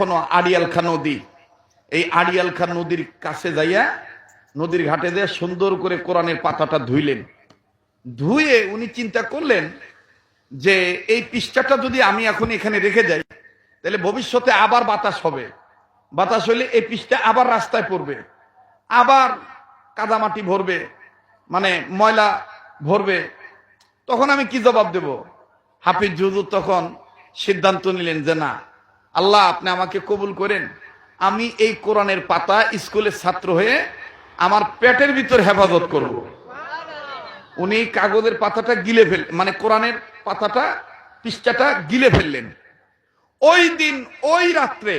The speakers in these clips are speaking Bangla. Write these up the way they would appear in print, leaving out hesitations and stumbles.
কোনো আড়িয়াল খা নদী, এই আড়িয়াল খা নদীর কাছে যাইয়া নদীর ঘাটে যেয়ে সুন্দর করে কোরআনের পাতাটা ধুইলেন। ধুয়ে উনি চিন্তা করলেন যে এই পৃষ্ঠাটা যদি আমি এখন এখানে রেখে যাই তাহলে ভবিষ্যতে আবার বাতাস হবে, বাতাস হইলে এই পৃষ্ঠা আবার রাস্তায় পড়বে, আবার কাদামাটি ভরবে, মানে ময়লা ভরবে, তখন আমি কি জবাব দেব? হাফিজ হুজুর তখন সিদ্ধান্ত নিলেন যে না, আল্লাহ আপনি আমাকে কবুল করেন, আমি এই কোরআনের পাতা স্কুলের ছাত্র হয়ে আমার পেটের ভিতর হেফাজত করব। উনি কাগজের পাতাটা গিলে মানে কোরআনের পাতাটা পৃষ্ঠাটা গিলে ফেললেন। ওই দিন ওই রাত্রে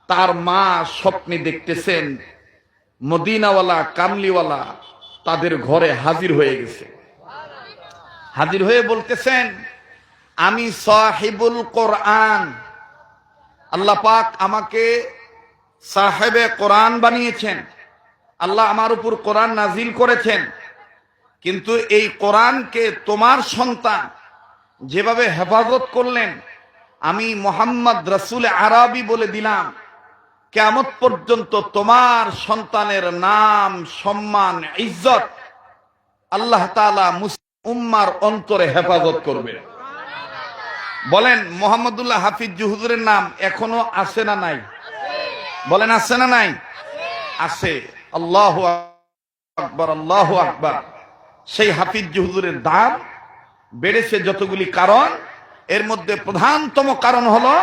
তার মা স্বপ্নে দেখতেছেন মদিনাওয়ালা কামলিওয়ালা তাদের ঘরে হাজির হয়ে গেছে। হাজির হয়ে বলতেছেন, আমি সাহিবুল কোরআন, আল্লাহ পাক আমাকে সাহেবে কোরআন বানিয়েছেন, আল্লাহ আমার উপর কোরআন নাজিল করেছেন, কিন্তু এই কোরআনকে তোমার সন্তান যেভাবে হেফাজত করলেন, আমি মোহাম্মদ রসুল আরবি বলে দিলাম, কিয়ামত পর্যন্ত তোমার সন্তানের নাম, সম্মান, ইজ্জত আল্লাহ তাআলা মুসলিম উম্মার অন্তরে হেফাজত করবে। বলেন মোহাম্মদুল্লাহ হাফিজ হুজুরের নাম এখনো আছে না নাই? বলেন আছে না নাই? আছে। আল্লাহু আকবার, আল্লাহু আকবার। সেই হাফিজ হুজুরের দাম বেড়েছে যতগুলি কারণ, এর মধ্যে প্রধানতম কারণ হলো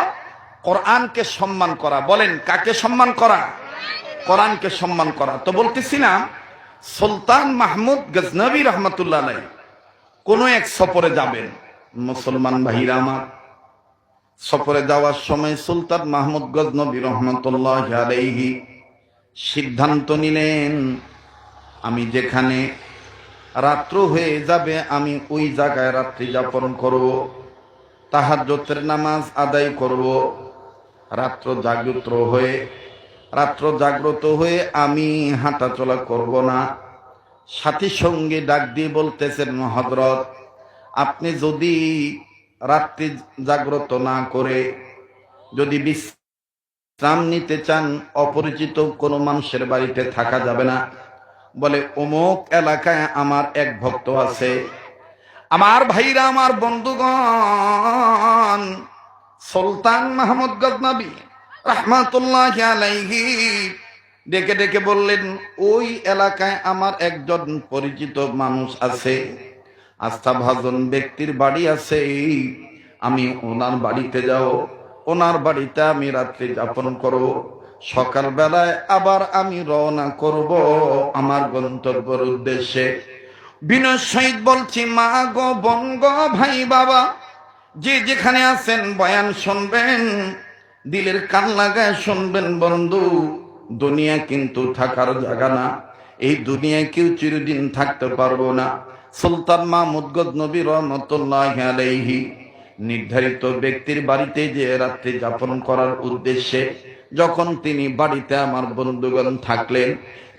কোরআনকে সম্মান করা। বলেন কাকে সম্মান করা? কোরআনকে সম্মান করা। তো বলতেছিলাম, সুলতান মাহমুদ গজনবী রহমতুল্লাহ আলাইহি কোন এক সফরে যাবেন। মুসলমান ভাইরা আমার, সফরে যাওয়ার সময় সুলতান মাহমুদ গজনবী রহমতুল্লাহ আলাইহি সিদ্ধান্ত নিলেন, আমি যেখানে রাত্র হয়ে যাবে আমি ওই জায়গায় রাত্রি যাপন করব, তাহাজ্জুদের নামাজ আদায় করব, রাত্র জাগ্রত হয়ে আমি হাঁটাচলা করব না। সাথী সঙ্গে ডাক দিয়ে বলতেছেন, হযরত আপনি যদি রাত্রি জাগ্রত না করে যদি বিশ্রাম নিতে চান, অপরিচিত কোনো মানুষের বাড়িতে থাকা যাবে না। বলে অমুক এলাকায় আমার এক ভক্ত আছে। আমার ভাইরা, আমার বন্ধুগণ, সুলতান মাহমুদ গজনবী রাহমাতুল্লাহি আলাইহি ডেকে ডেকে বললেন, ওই এলাকায় আমার একজন পরিচিত মানুষ আছে, আস্থাভাজন ব্যক্তির বাড়ি আছে, আমি ওনার বাড়িতে যাও, ওনার বাড়িতে আমি রাত্রি যাপন করব, সকালবেলায় আবার আমি রওনা করব আমার গন্তব্যের উদ্দেশ্যে। বিনয় সহিত বলছি, মা গো, বোন গো, ভাই বাবা, যে যেখানে আছেন বয়ান শুনবেন, দিলের কান লাগায় শুনবেন। বন্ধু, দুনিয়া কিন্তু থাকার জায়গা না, এই দুনিয়ায় কেউ চিরদিন থাকতে পারবো না। সুলতান মাহমুদ গজনবী রহমতুল্লাহি আলাইহি নির্ধারিত ব্যক্তির বাড়িতে যে রাত্রি যাপন করার উদ্দেশ্যে যখন তিনি বাড়িতে আমার বন্ধুগণ থাকলেন,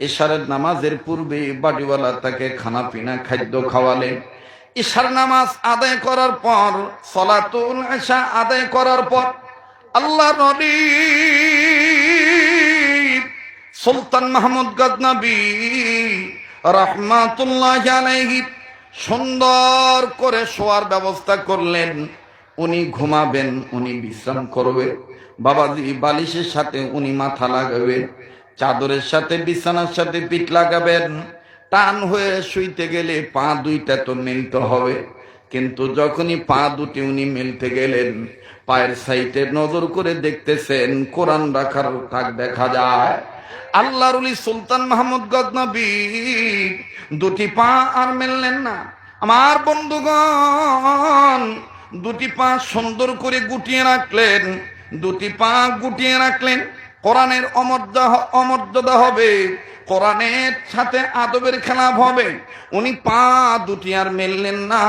ইশারের নামাজের পূর্বে বাড়িওয়ালা তাকে খানা পিনা খাদ্য খাওয়ালেন। ইশার নামাজ আদায় করার পর, সালাতুল ইশা আদায় করার পর, আল্লাহর নবী সুলতান মাহমুদ গজনবী রাহমাতুল্লাহি আলাইহি সুন্দর করে শোয়ার ব্যবস্থা করলেন। উনি ঘুমাবেন, উনি বিশ্রাম করবেন। বাবাজি বালিশের সাথে উনি মাথা লাগাবেন, চাদরের সাথে বিছানার সাথে পিঠ লাগাবেন। টান হয়ে শুইতে গেলে পা দুইটা তো মেলতে হবে, কিন্তু যখনই পা দুটি উনি মেলতে গেলেন, পায়ের সাইডে নজর করে দেখতেছেন কোরআন রাখার তাক দেখা যায়। আল্লাহর ওলি সুলতান মাহমুদ গজনবী দুটি পা আর মেললেন না। আমার বন্ধুগণ, দুটি পা সুন্দর করে গুটিয়ে রাখলেন, দুটি পা গুটিয়ে রাখলেন। কোরআনের অমর্যাদা হবে, কোরআনের সাথে আদবের খেলাপ হবে। উনি পা দুটি আর মেললেন না,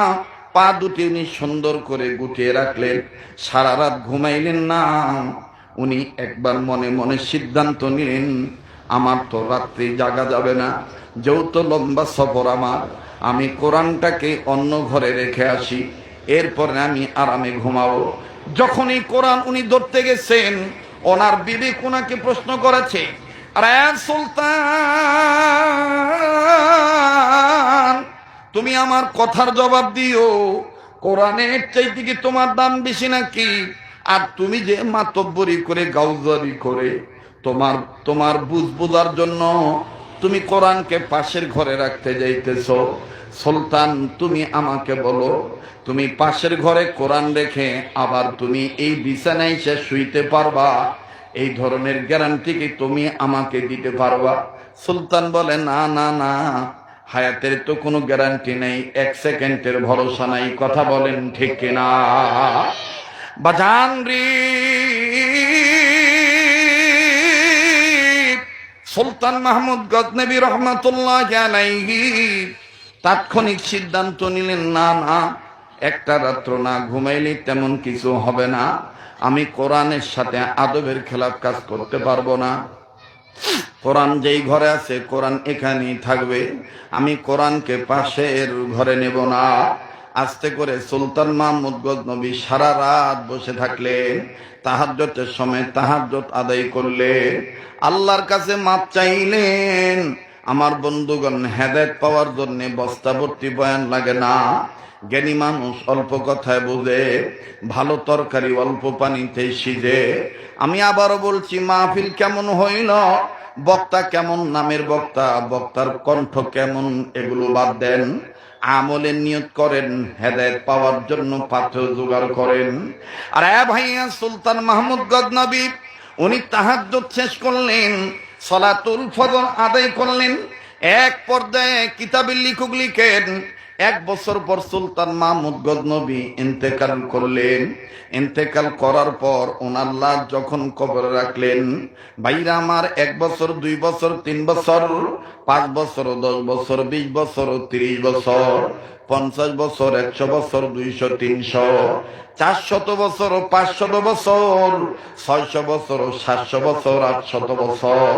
পা দুটি উনি সুন্দর করে গুটিয়ে রাখলেন। সারা রাত ঘুমাইলেন না। উনি একবার মনে মনে সিদ্ধান্ত নিলেন, আমার তো রাত্রি জাগা যাবে না, যেহেতু লম্বা সফর আমার, আমি কোরআনটাকে অন্য ঘরে রেখে আসি, এরপরে আমি আরামে ঘুমাবো। যখনই কোরআন উনি ধরতে গেছেন, ওনার বিবি ওনাকে প্রশ্ন করেছে, আরে সুলতান, তুমি আমার কথার জবাব দিও, কোরআনের চাইতে কি তোমার দাম বেশি নাকি? আর তুমি যে মাতব্বরি করে গাউজারি করে তোমার তোমার বুঝ বোঝার জন্য তুমি কোরআনকে পাশের ঘরে রাখতে যাইতেছো। সুলতান, তুমি আমাকে বলো, তুমি পাশের ঘরে কোরআন রেখে আবার তুমি এই বিছানায় এসে শুইতে পারবা? এই ধরনের গ্যারান্টি কি তুমি আমাকে দিতে পারবা? সুলতান বলে, না না না, হায়াতের তো কোনো গ্যারান্টি নেই, 1 সেকেন্ডের ভরসা নাই। কথা বলেন ঠিক কিনা? বাজান রে, সুলতান মাহমুদ গজনবী রহমাতুল্লাহি আলাইহি তাৎক্ষণিক সিদ্ধান্ত নিলেন, না না, একটা রাত্র না ঘুমাইলে তেমন কিছু হবে না, আমি কোরআনের সাথে আদবের খেলাফ কাজ করতে পারবো না। কোরআন যেই ঘরে আছে কোরআন এখানেই থাকবে, আমি কোরআনকে পাশের ঘরে নেব না। আস্তে করে সুলতান মাহমুদ গজনবী সারা রাত বসে থাকলেন, তাহাজ্জুদের সময় তাহাজ্জুদ আদায় করলেন, আল্লাহর কাছে মাপ চাইলেন। আমার বন্ধুগণ, হেদায়েত পাওয়ার জন্য বস্তাভর্তি বয়ান লাগে না। জ্ঞানী মানুষ অল্প কথায় বুঝে, ভালো তরকারি অল্প পানিতে সিজে। আমি আবারও বলছি, মাহফিল কেমন হইল, বক্তা কেমন, নামের বক্তা, বক্তার কণ্ঠ কেমন, এগুলো বাদ দেন, আমলের নিয়ত করেন, হেদায়েত পাওয়ার জন্য পাত্র জোগাড় করেন। আর ভাইয়া, সুলতান মাহমুদ গজনবী উনি তাহাজ্জুদ শেষ করলেন, সালাতুল ফজর আদায় করলেন। এক পর্যায়ে কিতাবের লিখক লিখেন, 1 বছর পর সুলতান মাহমুদ গজনবী ইন্তেকাল করলেন। ইন্তেকাল করার পর ওনার লাশ যখন কবরে রাখলেন, ভাইরা আমার, 1 বছর, 2 বছর, 3 বছর, 5 বছর, 10 বছর, 20 বছর, 30 বছর, 50 বছর, 100 বছর, 200, 300, 400 বছর, 500 বছর, 600 বছর, 700 বছর, 800 বছর,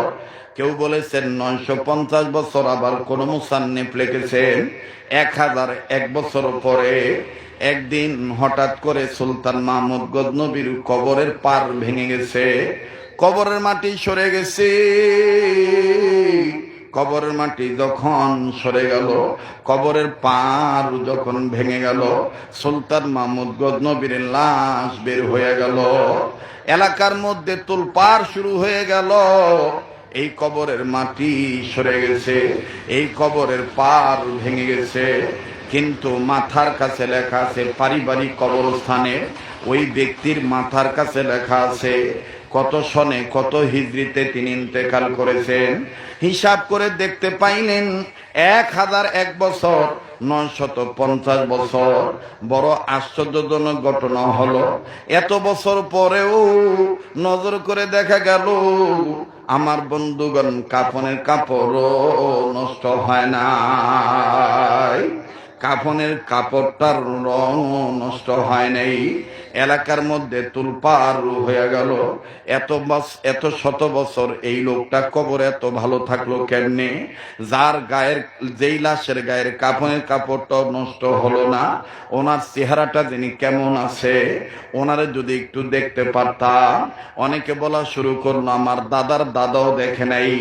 কেউ বলেছেন 950 বছর, আবার কোন মুসান্নিফ লিখেছেন 1001 বছর পরে একদিন হঠাৎ করে সুলতান মাহমুদ গজনবীর কবরের পার ভেঙে গেছে, কবরের মাটি সরে গেছে। কবরের মাটি যখন সরে গেল, কবরের পার যখন ভেঙে গেল, সুলতান মাহমুদ গজনবীর লাশ বের হয়ে গেল। এলাকার মধ্যে তোলপাড় শুরু হয়ে গেল। এই কবরের মাটি সরে গেছে, এই কবরের পার ভেঙে গেছে, কিন্তু মাথার কাছে লেখা আছে, পারিবারিক কবরস্থানে ওই ব্যক্তির মাথার কাছে লেখা আছে কত সনে কত হিজরিতে তিনি ইন্তেকাল করেছেন। হিসাব করে দেখতে পাইলেন 1001 বছর, 950 বছর। বড় আশ্চর্যজনক ঘটনা হলো, এত বছর পরেও নজর করে দেখা গেল আমার বন্ধুগণ, কাফনের কাপড়ও নষ্ট হয় না, কাফনের কাপড়টার রং নষ্ট হয় নাই। এলাকার মধ্যে তুলপার হয়ে গেল। এত শত বছর এই লোকটা কবরে এত ভালো থাকলো কেমনে? যার গায়ের, যেই লাশের গায়ের কাফনের কাপড়টাও নষ্ট হলো না, ওনার চেহারাটা যিনি কেমন আছে, ওনারে যদি একটু দেখতে পারতাম। অনেকে বলা শুরু করলো, আমার দাদার দাদাও দেখে নাই,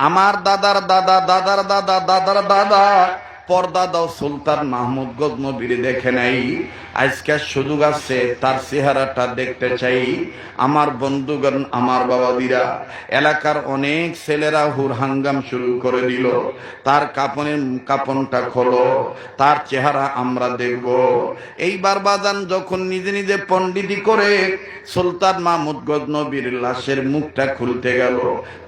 আমার দাদার দাদা, দাদার দাদা, দাদার দাদা, পরদাদাও সুলতান মাহমুদ গজনবীর দেখে নাই। আজকে সুযোগ আছে, তার চেহারাটা দেখতে চাই। আমার বন্ধুগণ, আমার বাবাদিরা, এলাকার অনেক ছেলেরা হুর হাঙ্গাম শুরু করে দিল, তার কাপনটা খোলো, তার চেহারা আমরা দেখব। এইবার বাজান যখন নিজে নিজে পণ্ডিতি করে সুলতান মাহমুদ গজনবীর লাশের মুখটা খুলতে গেল,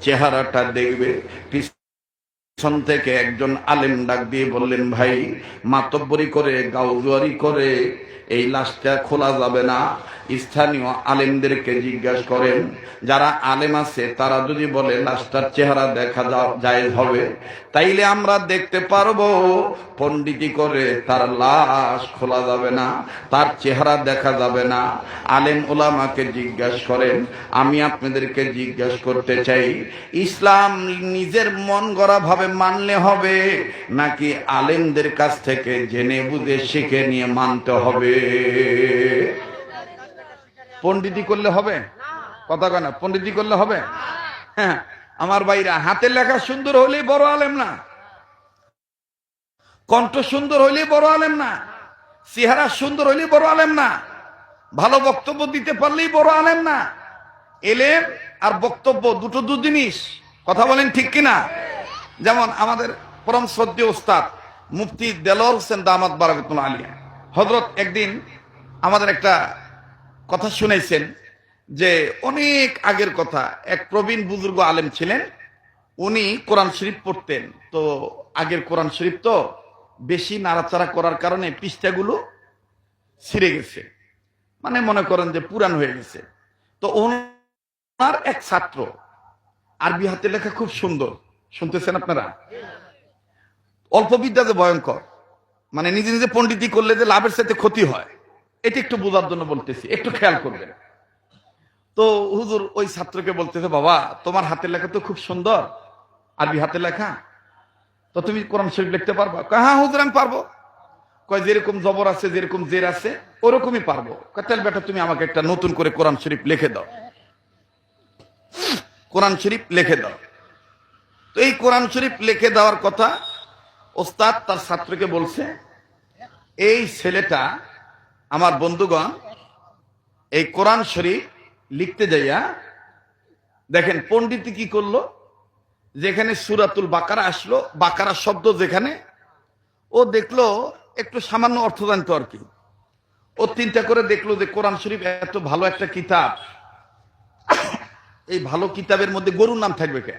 চেহারাটা দেখবে, পিছন থেকে একজন আলেম ডাক দিয়ে বললেন, ভাই, মাতব্বরি করে গাউজুয়ারি করে এই লাশটা খোলা যাবে না। স্থানীয় আলেমদেরকে জিজ্ঞাসা করেন, যারা আলেম আছে তারা যদি বলে লাশটার চেহারা দেখা যায় হবে, তাইলে আমরা দেখতে পারবো। পণ্ডিতি করে তার লাশ খোলা যাবে না, তার চেহারা দেখা যাবে না। আলেম ওলামাকে জিজ্ঞাসা করেন। আমি আপনাদেরকে জিজ্ঞাসা করতে চাই, ইসলাম নিজের মন গড়া ভাবে মানলে হবে, নাকি আলেমদের কাছ থেকে জেনে বুঝে শিখে নিয়ে মানতে হবে? পণ্ডিতি করলে হবে? কথা কয় না, পণ্ডিতি করলে হবে? হ্যাঁ, আমার ভাইরা, হাতের লেখা সুন্দর হইলেই বড় আলেম না, কণ্ঠ সুন্দর হইলেই বড় আলেম না, চেহারা সুন্দর হইলেই বড় আলেম না, ভালো বক্তব্য দিতে পারলেই বড় আলেম না। এলেম আর বক্তব্য দুটো দু জিনিস। কথা বলেন ঠিক কিনা? যেমন আমাদের পরম শ্রদ্ধেয় ওস্তাদ মুফতি দেলোয়ার হোসেন দামাত বারাকাতুল্লাহ আলিয়া হযরত একদিন আমাদের একটা কথা শুনেছেন, যে অনেক আগের কথা, এক প্রবীণ বুজুর্গ আলেম ছিলেন, উনি কোরআন শরীফ পড়তেন। তো আগের কোরআন শরীফ তো বেশি নাড়াচাড়া করার কারণে পৃষ্ঠাগুলো ছিঁড়ে গেছে, মানে মনে করেন যে পুরান হয়ে গেছে। তো ওনার এক ছাত্র আরবি হাতে লেখা খুব সুন্দর, শুনতেছেন আপনারা? অল্প বিদ্যা যে ভয়ঙ্কর, মানে নিজে নিজে পণ্ডিতি করলে যে লাভের সাথে ক্ষতি হয়, এটা একটু বোঝার জন্য বলতেছি, একটু খেয়াল করবেন। তো হুজুর ওই ছাত্রকে বলতেছে, বাবা তোমার হাতের লেখা তো খুব সুন্দর, আরবি হাতের লেখা, তো তুমি কোরআন শরীফ লিখতে পারবা? হ্যাঁ হুজুর আমি পারবো। কয় যেরকম জবর আছে, যেরকম জের আছে, ওরকমই পারবো। তাহলে বেটা তুমি আমাকে একটা নতুন করে কোরআন শরীফ লিখে দাও, কোরআন শরীফ লিখে দাও। তো এই কোরআন শরীফ লিখে দেওয়ার কথা ওস্তাদ তার ছাত্রকে বলছে। এই ছেলেটা, আমার বন্ধুগণ, এই কোরআন শরীফ লিখতে যাইয়া দেখেন পণ্ডিত কি করলো, যেখানে সূরাতুল বাকারা আসলো, বাকারা শব্দ যেখানে, ও দেখলো একটু সামান্য অর্থ জানতো আর কি। ও চিন্তা করে দেখলো যে কোরআন শরীফ এত ভালো একটা কিতাব, এই ভালো কিতাবের মধ্যে গরুর নাম থাকবে কে?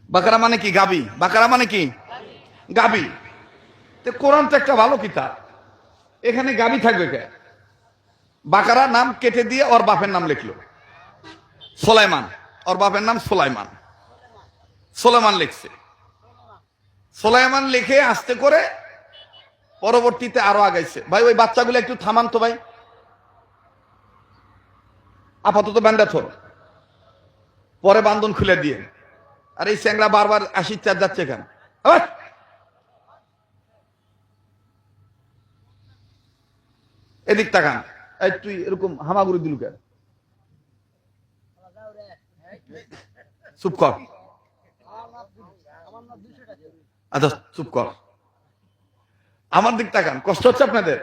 বাকারা মানে কি? গাবি। বাকারা মানে কি? গাবি। তো কোরআন তো একটা ভালো কিতাব, এখানে গাবি থাকবে কে? বাকারা নাম কেটে দিয়ে ওর বাপের নাম লিখলো সোলাইমান, ওর বাপের নাম সোলাইমান, সোলাইমান লিখছে। সোলাইমান লিখে আস্তে করে পরবর্তীতে আরো আগাইছে। ভাই ওই বাচ্চাগুলো একটু থামান তো ভাই, আপাতত ব্যান্ডা থর, পরে বান্ধন খুলে দিয়ে। আর এই স্যাংরা বারবার আসি চার যাচ্ছে কেন? এদিক তাকান, এই তুই এরকম হামাগুড়ি দিলু কেন? চুপ কর, আচ্ছা চুপ কর, আমার দিক তাকান, কষ্ট হচ্ছে আপনাদের?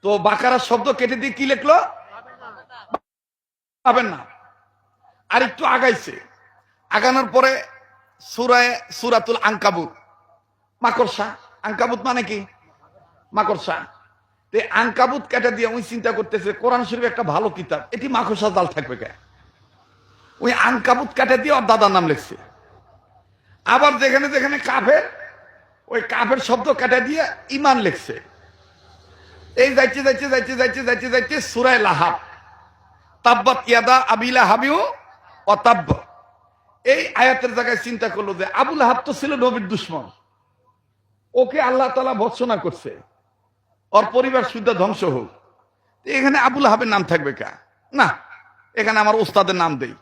তো বাকারা শব্দ কেটে দিয়ে কি লিখলো? পাবেন না। আর একটু আগাইছে, আগানোর পরে সূরাতুল আনকাবুত, মাকড়সা। আনকাবুত মানে কি? মাকড়সা। আনকাবুত কেটে দিয়ে ওই চিন্তা করতেছে কোরআন শরীফ একটা ভালো কিতাব, এটি মাকড়সা জাল থাকবে কে? ওই আনকাবুত কেটে দিয়ে ওর দাদার নাম লিখছে। আবার যেখানে যেখানে কাফের, ওই কাফের শব্দ কেটে দিয়ে ইমান লিখছে। এই যাইতে যাইতে যাইতে যাইতে যাইতে যাইতে সূরা লাহাব, তাব্বাত ইয়াদা আবি লাহাবিউ ওয়া তাব্ব, এই আয়াতের জায়গায় চিন্তা করলো যে আবু লাহাব তো ছিল নবীর দুশমন, ওকে আল্লাহ তাআলা ভর্ৎসনা করছে, ওর পরিবার সুদ্ধা ধ্বংস হোক। এখানে আবু লাহাবের নাম থাকবে কা? না, এখানে আমার ওস্তাদের নাম দেই।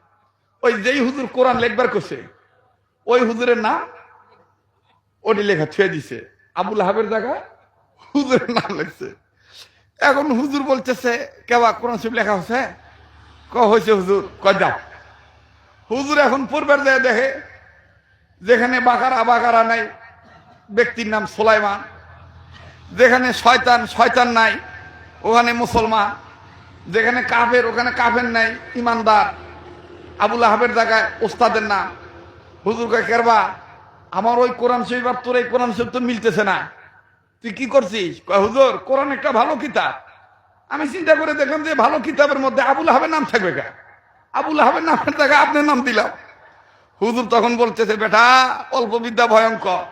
ওই যেই হুজুর কোরআন লেখবার করছে, ওই হুজুরের নাম ওটি লেখা ছুঁয়ে দিছে, আবু লাহাবের জায়গায় হুজুরের নাম লিখছে। এখন হুজুর বলতেছে কেবা কোরআন শরীফ লেখা হচ্ছে? হয়েছে হুজুর। কয় যাও। হুজুর এখন পূর্বের যায় দেখে যেখানে বাকারা বাকারা নাই, ব্যক্তির নাম সোলাইমান, যেখানে শয়তান শয়তান নাই, ওখানে মুসলমান, যেখানে কাফের ওখানে কাফের নাই, ইমানদার। আবু লাহাবের জায়গায় ওস্তাদের নাম। হুজুর কয় কেরবা, আমার ওই কোরআন শরীফ আর তোর এই কোরআন শরীফ তো মিলতেছে না, তুই কি করছিস? কয় হুজুর কোরআন একটা ভালো কিতাব, আমি চিন্তা করে দেখলাম যে ভালো কিতাবের মধ্যে আবু লাহাবের নাম থাকবে কা? আবু লাহাবের নামের জায়গায় আপনার নাম দিলাম। হুজুর তখন বলতেছে, বেটা অল্প বিদ্যা ভয়ঙ্কর,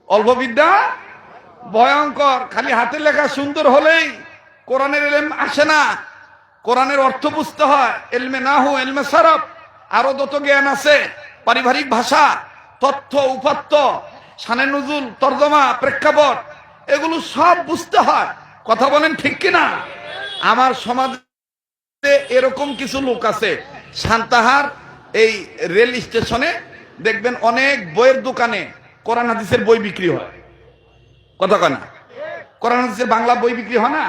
অল্প বিদ্যা ভয়ঙ্কর। খালি হাতে লেখা সুন্দর হলেই কোরআনের ইলম আসে না, কোরআনের অর্থ বুঝতে হয়। ইলমে নাহু, ইলমে সারফ, আরো যত জ্ঞান আছে, পারিবারিক ভাষা, তথ্য উপাত্ত, শানে নুজুল, তর্জমা, প্রেক্ষাপট, এগুলো সব বুঝতে হয়। কথা বলেন ঠিক কিনা? আমার সমাজে এরকম কিছু লোক আছে, সান্তাহার এই রেল স্টেশনে দেখবেন অনেক বইয়ের দোকানে কোরআন হাদিসের বই বিক্রি হয়। কথা কয় না? কোরআন হাদিসের বাংলা বই বিক্রি হয় না?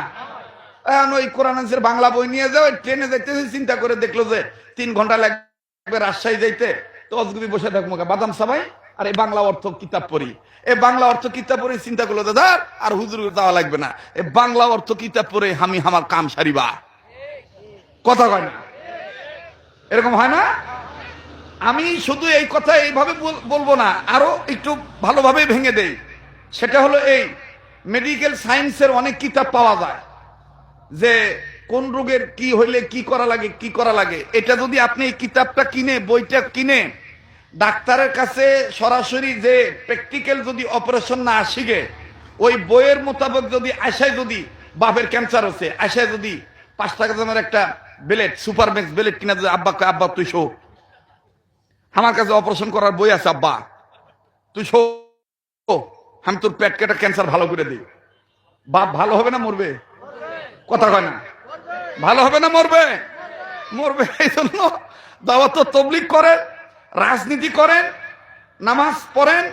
এখন ওই কোরআন হাদিসের বাংলা বই নিয়ে যাও, ট্রেনে যাইতেছে, চিন্তা করে দেখলো যে 3 ঘন্টা লাগবে রাজশাহী যাইতে, তো অজগুবি বসে থাকবো বাদাম সাবাই আর এই বাংলা অর্থ কিতাব পড়ি। এই বাংলা অর্থ কিতাব পড়ে চিন্তা করলো দাদা আর হুজুর যাওয়া লাগবে না, এই বাংলা অর্থ কিতাব পড়ে আমি আমার কাম সারিবা। কথা কয় না? এরকম হয় না? আমি শুধু এই কথা এইভাবে বলবো না, আরো একটু ভালোভাবে ভেঙে দেই। সেটা হলো এই, মেডিকেল সায়েন্সের অনেক কিতাব পাওয়া যায় যে কোন রোগের কি হইলে কি করা লাগে, কি করা লাগে। এটা যদি আপনি এই কিতাবটা কিনে, বইটা কিনে ডাক্তারের কাছে সরাসরি যে প্র্যাকটিক্যাল যদি অপারেশন না আসিগে, ওই বইয়ের মোতাবেক যদি আশায় যদি বাপের ক্যান্সার হচ্ছে, আশায় যদি 5 টাকা দামের একটা বেলেট, সুপারম্যাক্স বেলেট কিনা, যদি আব্বাকে আব্বা তুই শো, আমার কাছে অপারেশন করার বই আছে, আব্বা তুই শো, আমি তোর পেট কেটে ক্যান্সার ভালো করে দিই। বাপ ভালো হবে না মরবে? কথা কয় না? ভালো হবে না মরবে? মরবে। এই জন্য দাওয়াত তবলিগ করেন, রাজনীতি করেন, নামাজ পড়েন,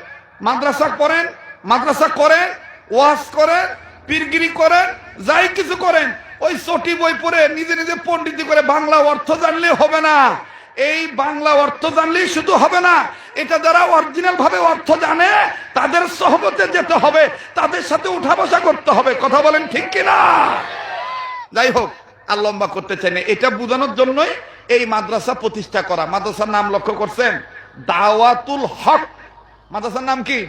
মাদ্রাসা পড়েন, মাদ্রাসা করেন, ওয়াজ করেন, পীরগিরি করেন, যাই কিছু করেন, ওই চটি বই পড়ে নিজে নিজে পণ্ডিতি করে বাংলা অর্থ জানলে হবে না। এই বাংলা অর্থ জানলেই শুধু হবে না, এটা যারা অরিজিনাল ভাবে অর্থ জানে তাদের সহবতে যেতে হবে, তাদের সাথে উঠা বসা করতে হবে। কথা বলেন ঠিক কিনা? যাই হোক, আর লম্বা করতে চাই না, এটা বোঝানোর জন্যই এই মাদ্রাসা প্রতিষ্ঠা করা। মাদ্রাসার নাম লক্ষ্য করছেন? দাওয়াতুল হক। মাদ্রাসার নাম কি?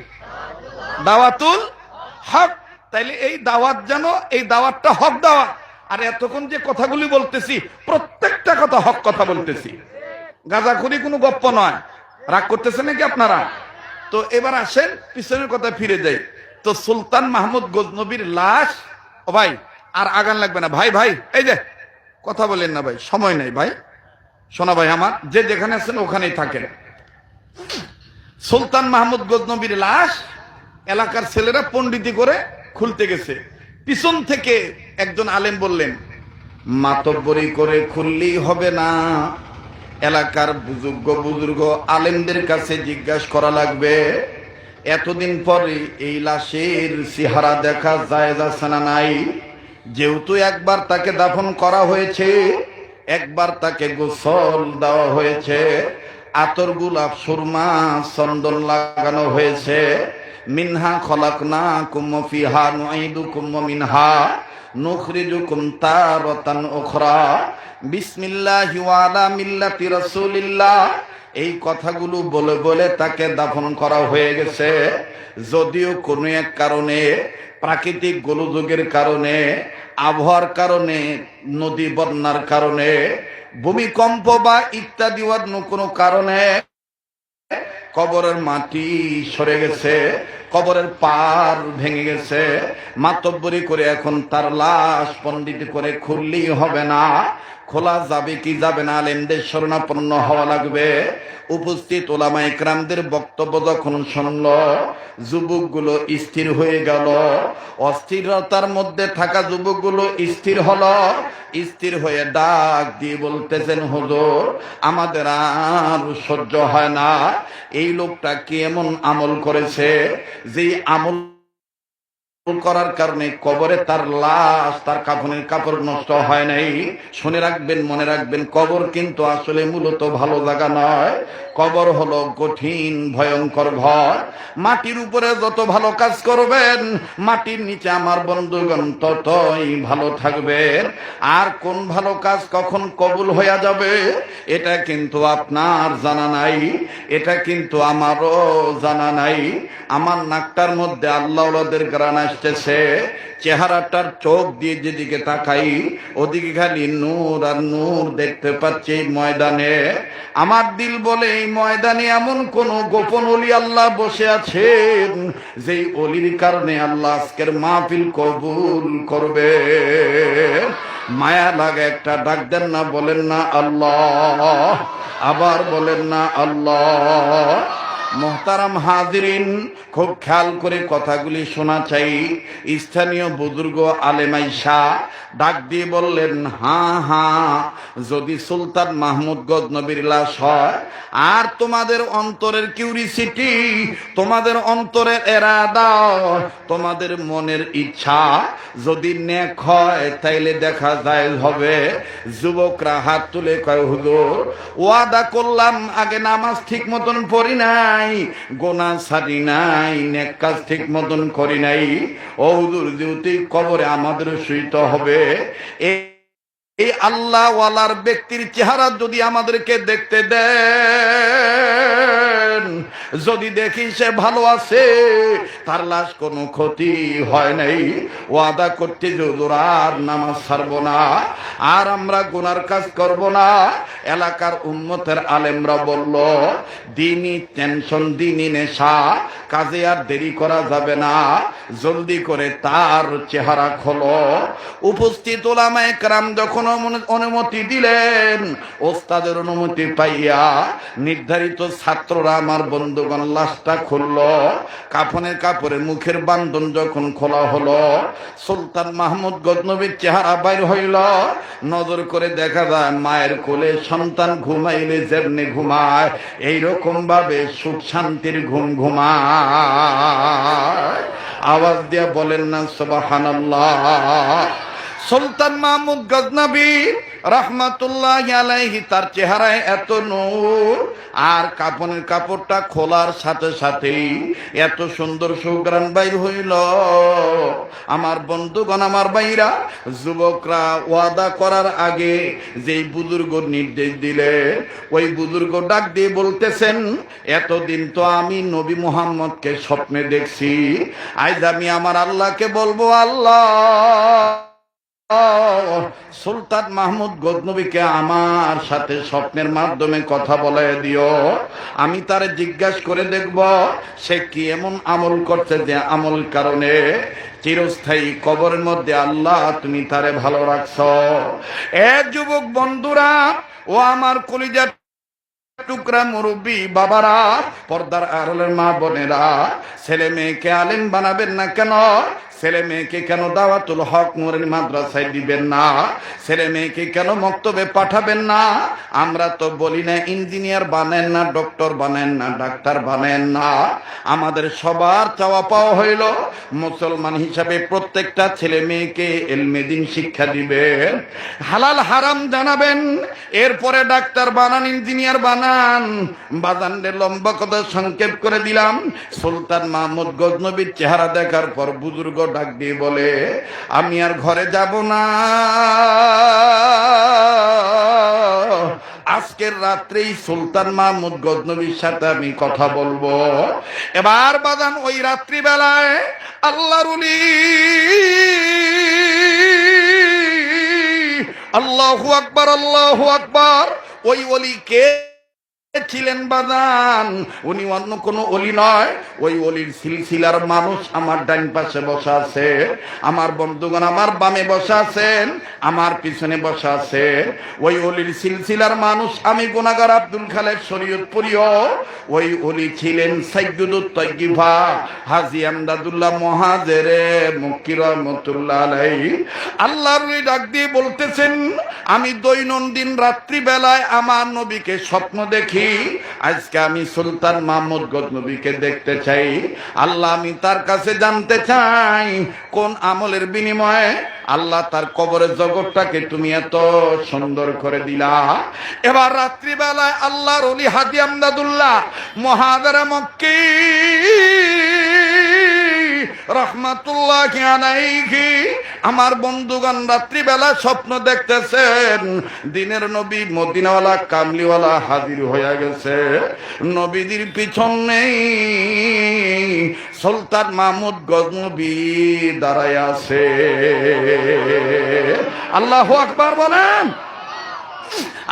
দাওয়াতুল হক। তাইলে এই দাওয়াত যেন, এই দাওয়াতটা হক দাওয়াত। আর এতক্ষণ যে কথাগুলি বলতেছি প্রত্যেকটা কথা হক কথা বলতেছি, গাঁজাখুরি কোনো গপ্প নয়। রাগ করতেছেন নাকি আপনারা? তো এবার আসেন পিছনের কথা ফিরে যাই। তো সুলতান মাহমুদ গজনবীর লাশ, ও ভাই আর আগান লাগবে না ভাই, ভাই এই যে কথা বলেন না ভাই, সময় নেই ভাই, শোনা ভাই আমার, যে যেখানে আছেন ওখানেই থাকেন। সুলতান মাহমুদ গজনবীর লাশ এলাকার ছেলেরা পণ্ডিতি করে খুলতে গেছে, পিছন থেকে একজন আলেম বললেন, মাতব্বরি করে খুললেই হবে না, এলাকার বুজুর্গ আলেমদের কাছে জিজ্ঞাসা করা লাগবে। এতদিন পরে এই লাশের চেহারা দেখা জায়েজ আছে না নাই? যেহেতু একবার তাকে দাফন করা হয়েছে, একবার তাকে গোসল দেওয়া হয়েছে, আতর গোলাপ সুরমা চন্দন লাগানো হয়েছে, মিনহা খলাকনাকুম ওয়া ফিহা নুঈদুকুম ওয়া মিনহা নুখরিজুকুম তারাতান উখরা, বিসমিল্লাহি ওয়া আলা মিল্লাতি রাসূলিল্লাহ, এই কথাগুলো বলে বলে তাকে দাফন করা হয়ে গেছে। যদিও কোনো এক কারণে, প্রাকৃতিক গোলযোগের কারণে, আবহাওয়ার কারণে, নদী বন্যার কারণে, ভূমিকম্প বা ইত্যাদি অন্য কোনো কারণে কবরের মাটি সরে গেছে, কবরের পার ভেঙে গেছে, মাতব্বরি করে এখন তার লাশ পণ্ডিত করে খুললেই হবে না। খোলা যাবে কি যাবে না, আলেমদের শরণাপন্ন হওয়া লাগবে। উপস্থিত ওলামা ইকরামদের বক্তব্য যখন শুনল, যুবকগুলো স্থির হয়ে গেল। অস্থিরতার মধ্যে থাকা যুবকগুলো স্থির হলো, স্থির হয়ে ডাক দিয়ে বলতেছেন, হুজুর আমাদের আর সহ্য হয় না, এই লোকটা কি এমন আমল করেছে যে আমল করার কারণে কবরে তার লাশ, তার কাফনের কাপড় নষ্ট হয় নাই। শুনে রাখবেন, মনে রাখবেন, কবর কিন্তু আসলে মূলত ভালো জায়গা নয়। কবর হলো কঠিন ভয়ঙ্কর ঘর। মাটির উপরে যত ভালো কাজ করবেন, মাটির নিচে আমার বন্ধুগণ ততই ভালো থাকবেন। আর কোন ভালো কাজ কখন কবুল হয়ে যাবে এটা কিন্তু আপনার জানা নাই, এটা কিন্তু আমারও জানা নাই। আমার নাকটার মধ্যে আল্লাহওয়ালাদের গ্রান আসতেছে, চেহারাটার চোখ দিয়ে যেদিকে তাকাই ওদিকে খালি নূর আর নূর দেখতে পাচ্ছি ময়দানে। আমার দিল বলে এই ময়দানে এমন কোন গোপন ওলি আল্লাহ বসে আছেন, যেই অলির কারণে আল্লাহ আজকের মাহফিল কবুল করবে। মায়া লাগে একটা ডাক দেন না, বলেন না আল্লাহ, আবার বলেন না আল্লাহ। মোহতারাম হাজিরিন, খুব খেয়াল করে কথাগুলি শোনা চাই। স্থানীয় বুজুর্গ আলেমাইশা ডাক দিয়ে বললেন, হ্যাঁ হ্যাঁ, যদি সুলতান মাহমুদ গজনবীর লাশ হয়, আর তোমাদের অন্তরের কিউরিসিটি, তোমাদের অন্তরের এরাদা, তোমাদের মনের ইচ্ছা যদি নেক হয়, তাইলে দেখা যায় হবে। যুবকরা হাত তুলে কয়, হুজুর ওয়াদা করলাম, আগে নামাজ ঠিক মতন পড়ি নাই, গোনা ছাড়ি নাই, নেক কাজ ঠিক মতন করি নাই, ও হুজুর যেহেতু কবরে আমাদের শুইতে হবে, এই আল্লাহ ওয়ালার ব্যক্তির চেহারা যদি আমাদেরকে দেখতে দেন, যদি দেখি সে ভালো আছে, তার লাশ কোনো ক্ষতি হয় নাই, ওয়াদা করতে হুজুর আর নামাজ ছাড়বো না, আর আমরা গুনার কাজ করব না। এলাকার উম্মতের আলেমরা বলল, দিনই টেনশন, দিনই নেশা, কাজে আর দেরি করা যাবে না, জলদি করে তার চেহারা খোলো। উপস্থিত ওলামায়ে কেরাম যখন অনুমতি দিলেন, ওস্তাদের অনুমতি পাইয়া নির্ধারিত ছাত্ররা, আমার বন্ধুগণ, লাশটা খুলল। কাফনের কাপড়ে মুখের বান্ধন যখন খোলা হলো, সুলতান মাহমুদ গজনবীর চেহারা বাইর হইল। নজর করে দেখা যায়, মায়ের কোলে সন্তান ঘুমাইলে যেমনি ঘুমায়, এইরকম ভাবে সুখ শান্তির ঘুম ঘুমায়। আওয়াজ দিয়া বলেন না সুবহানাল্লাহ। সুলতান মাহমুদ গজনবী রাহমাতুল্লাহি আলাইহি, তার চেহারায় এত নূর, আর কাফনের কাপড়টা খোলার সাথে সাথেই এত সুন্দর সুঘ্রাণ বাইর হইল। আমার বন্ধুগণ, আমার ভাইরা, যুবকরা ওয়াদা করার আগে যেই বুজুর্গ নির্দেশ দিলে, ওই বুজুর্গ ডাক দিয়ে বলতেছেন, এতদিন তো আমি নবী মুহাম্মদকে স্বপ্নে দেখছি, আজ আমি আমার আল্লাহকে বলবো, আল্লাহ সুলতান মাহমুদ গজনবীকে আমার সাথে স্বপ্নের মাধ্যমে কথা বলায় দিও, আমি তারে জিজ্ঞাসা করে দেখব সে কি এমন আমল করছে যে আমল কারণে চিরস্থায়ী কবরের মধ্যে আল্লাহ তুমি তারে ভালো রাখছো। এ যুবক বন্ধুরা, ও আমার কলিজার টুকরা মুরব্বী বাবারা, পর্দার আড়ালের মা বোনেরা, ছেলে মেয়েকে আলেম বানাবেন না কেন? ছেলে মেয়েকে কেন দাওয়াতুল হক নূরের মাদ্রাসায় দিবেন না? ছেলে মেয়েকে কেন মক্তবে পাঠাবেন না? আমরা তো বলি না ইঞ্জিনিয়ার বানেন না, ডক্টর বানেন না, ডাক্তার বানেন না। আমাদের সবার চাওয়া পাওয়া হইল, মুসলমান হিসাবে প্রত্যেকটা ছেলে মেয়েকে ইলমে দ্বীন শিক্ষা দিবেন, হালাল হারাম জানাবেন, এরপরে ডাক্তার বানান, ইঞ্জিনিয়ার বানান। বাজানদের লম্বা কথা সংক্ষেপ করে দিলাম। সুলতান মাহমুদ গজনবীর চেহারা দেখার পর বুজুর্গ ডাক দিয়ে বলে, আমি আর ঘরে যাব না, আজকের রাত্রেই সুলতান মাহমুদ গজনবীর সাথে আমি কথা বলবো। এবার বাজান ওই রাত্রি বেলায় আল্লাহর ওলি, আল্লাহু আকবার, আল্লাহু আকবার, ওই ওলি কে ছিলেন বাজান? উনি অন্য কোনো ওলি নয়, ওই ওলির সিলসিলার মানুষ আমার ডান পাশে বসা আছে, আমার বন্ধুগণ আমার বামে বসা আছেন, আমার পিছনে বসা আছে। ওই ওলির সিলসিলার মানুষ আমি গুনাহগার আব্দুল খালেক শরীয়তপুরীও। ওই ওলি ছিলেন সাইয়্যিদুত তাইয়্যিবা হাজী আমদাদুল্লাহ মুহাজিরে মক্কি রাহমাতুল্লাহ আলাইহি। আল্লাহর ওলি ডাক দিয়ে বলতেছেন, আমি দৈনন্দিন রাত্রি বেলায় আমার নবীকে স্বপ্ন দেখি, আজকে আমি সুলতান মাহমুদ গজনবীকে দেখতে চাই। আল্লাহ, আমি তার কাছে জানতে চাই কোন আমলের বিনিময়ে আল্লাহ তার কবরের জগৎটাকে তুমি এত সুন্দর করে দিলা। এবার রাত্রিবেলায় আল্লাহর ওলি হাজী আমদাদুল্লাহ মুহাজিরে মক্কি রাহমাতুল্লাহি আলাইহি, আমার বন্ধুগণ রাত্রিবেলা স্বপ্ন দেখতেছেন, দিনের নবী মদিনাওয়ালা কামলিওয়ালা হাজির হয়ে গেছে, নবীদের পিছন নেই, সুলতান মাহমুদ গজনবী দাঁড়ায় আছে। আল্লাহু আকবার বলেন।